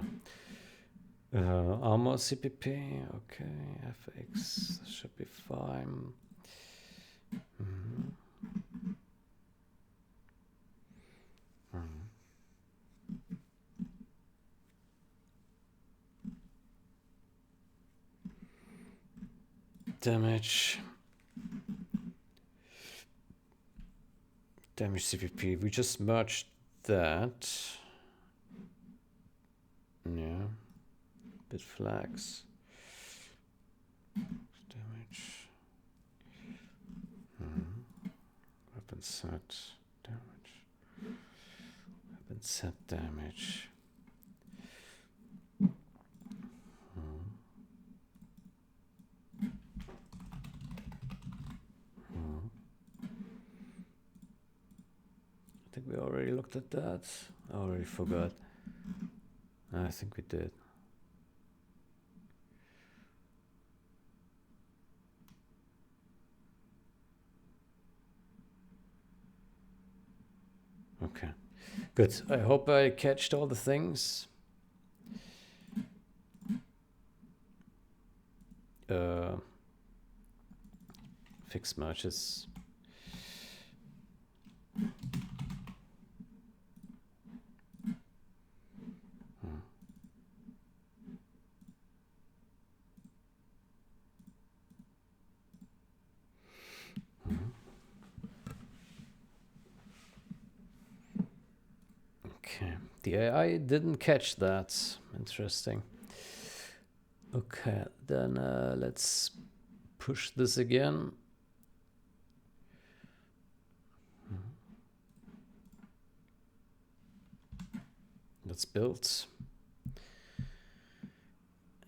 Armor CPP. Okay. FX should be fine. Damage CPP. We just merged that. Yeah. Bit flags. Damage. Weapon set damage. Weapon set damage. I think we already looked at that. I already forgot. I think we did. Okay, good. I hope I catched all the things. Fix merges. The AI didn't catch that. Interesting. Okay, then let's push this again. Let's build.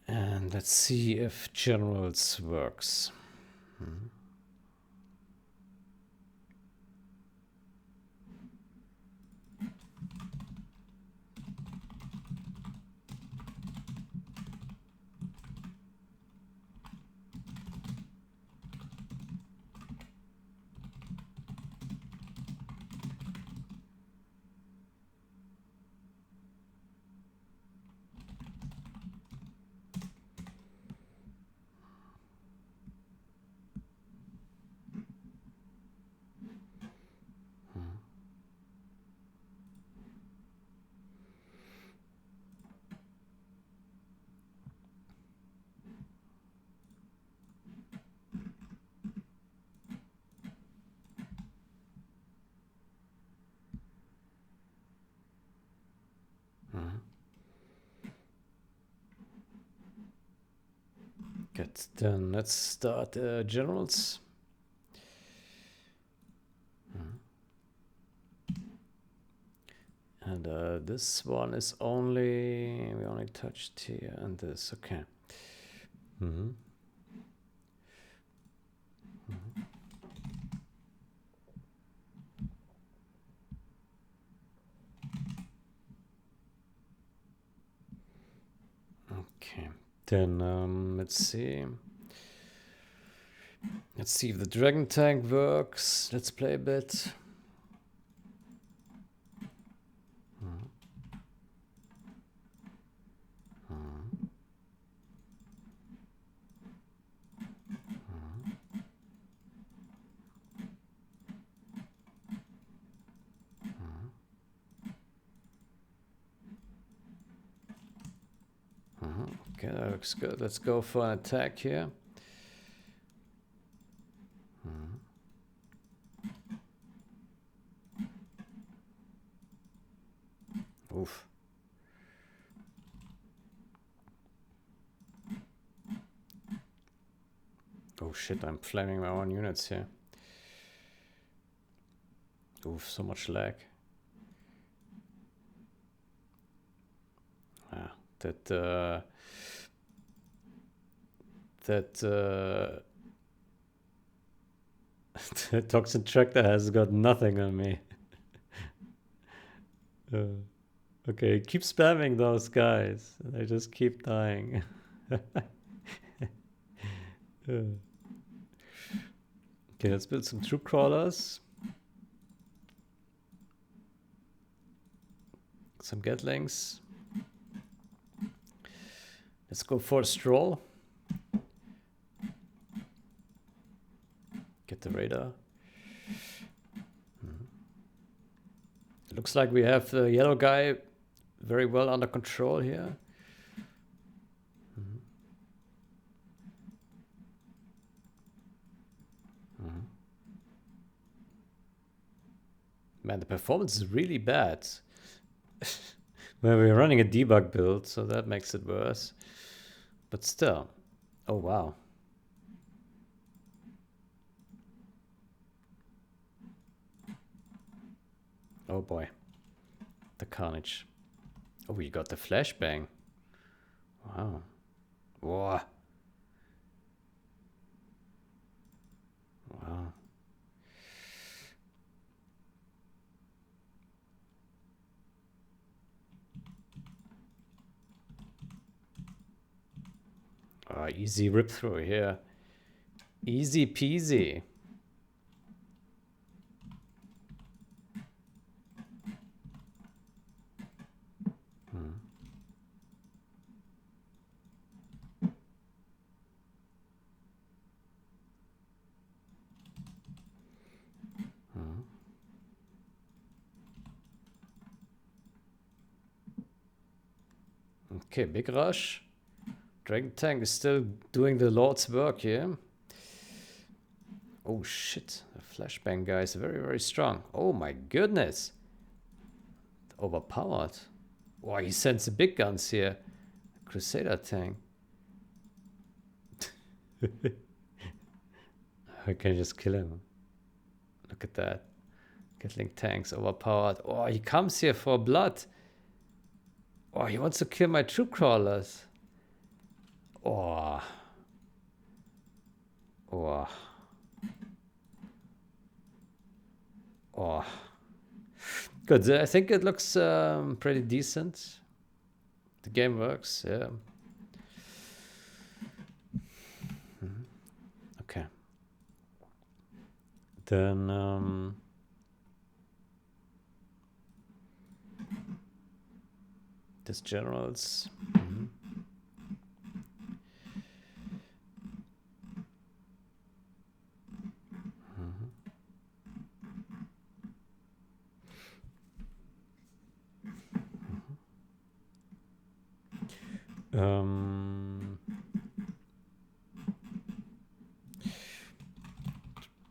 And let's see if generals works. Good, then let's start generals. And this one is only, we only touched here and this, okay. Okay, then let's see. Let's see if the dragon tank works. Let's play a bit. Okay, that looks good. Let's go for an attack here. Oof. Oh shit, I'm flaming my own units here. Oof, so much lag. Ah, that the toxin tractor has got nothing on me. Okay, keep spamming those guys. They just keep dying. Okay, let's build some troop crawlers. Some Gatlings. Let's go for a stroll. Get the radar. It looks like we have the yellow guy very well under control here. Man, the performance is really bad. Well, we're running a debug build, so that makes it worse. But still. Oh, wow. Oh boy. The carnage. Oh, we got the flashbang. Wow. Whoa. Wow. Oh, easy rip through here. Easy peasy. Okay, big rush. Dragon tank is still doing the Lord's work here. Oh shit, the flashbang guy is very, very strong. Oh my goodness. Overpowered. Oh, he sends the big guns here. Crusader tank. I can just kill him. Look at that. Gatling tanks overpowered. Oh, he comes here for blood. Oh, he wants to kill my troop crawlers. Oh. Oh. Oh. Good. I think it looks pretty decent. The game works, yeah. Okay. Then this generals.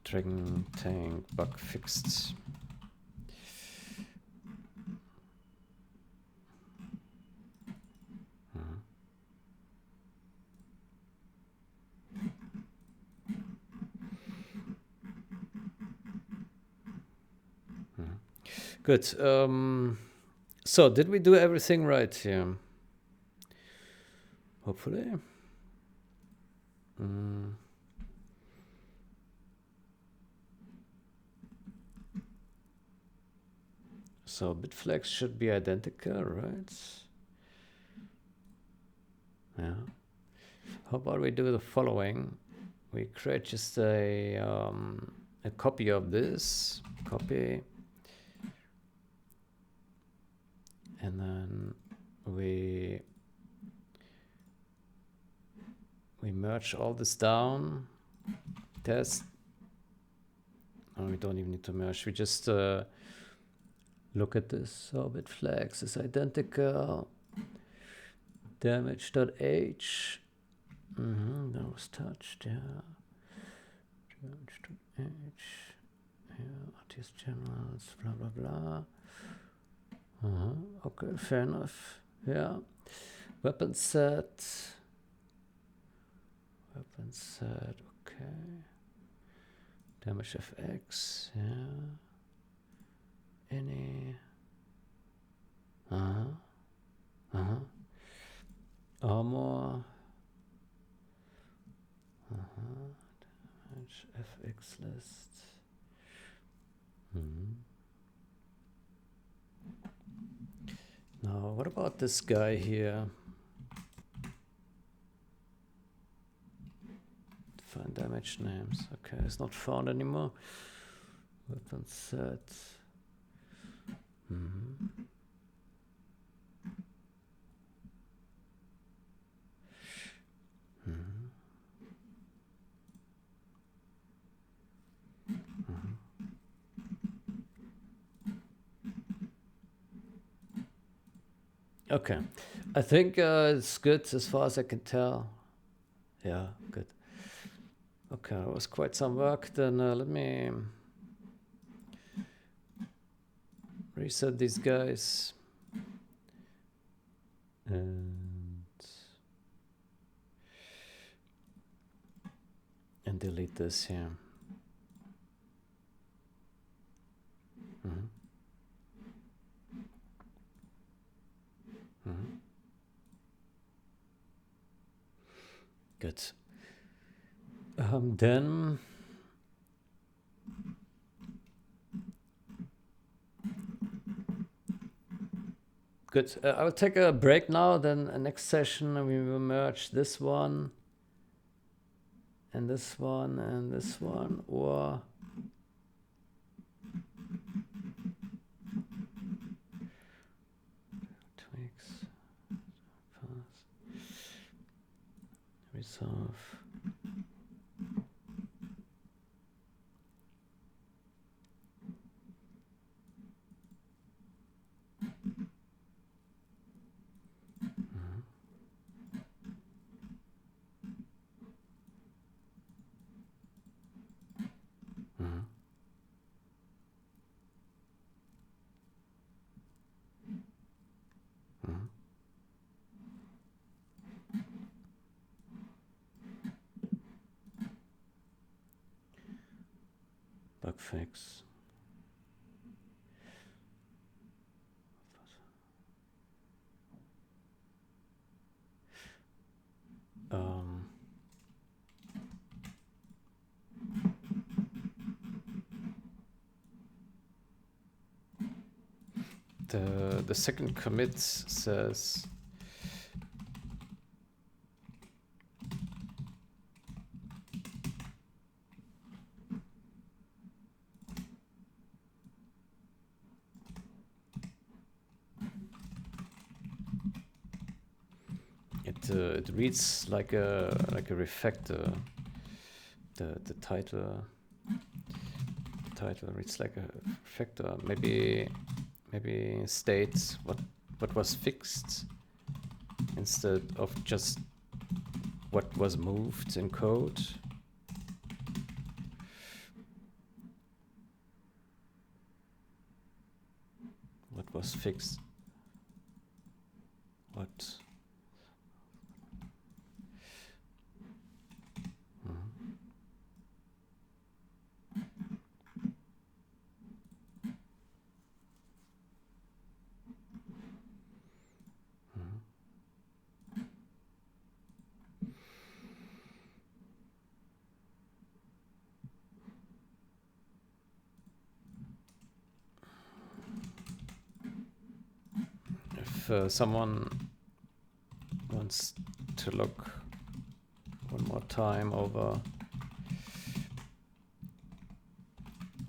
Dragon tank bug fixed. Good. So did we do everything right here? Hopefully. So bitflex should be identical, right? Yeah. How about we do the following? We create just a copy of this. Copy. And then we merge all this down. Test. Oh, we don't even need to merge. We just look at this. So bitflex is identical. Damage.h. That was touched, yeah. Damage.h. Yeah, RTS generals, blah, blah, blah. Okay, fair enough. Yeah. Weapon set. Weapon set, okay. Damage FX, yeah. Any. Armor. Damage FX list. Now, what about this guy here? Find damage names. Okay, it's not found anymore. Weapon set. Okay, I think it's good as far as I can tell. Yeah, good. Okay, it was quite some work. Then let me reset these guys. And delete this here. Good. Then good. I will take a break now. Then next session we will merge this one and this one and this one, or tweaks, pass, resolve. fix. The second commit says it reads like a refactor. The title reads like a refactor. Maybe states what was fixed instead of just what was moved in code. What was fixed? What? If someone wants to look one more time over,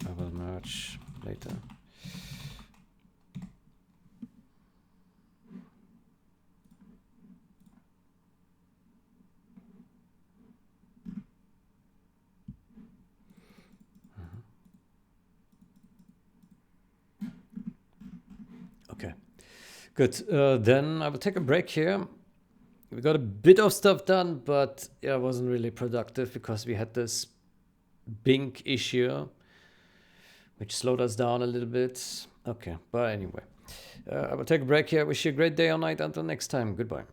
I will merge later. Okay, good. Then I will take a break here. We got a bit of stuff done, but yeah, it wasn't really productive because we had this Bing issue, which slowed us down a little bit. Okay, but anyway, I will take a break here. Wish you a great day or night. Until next time, goodbye.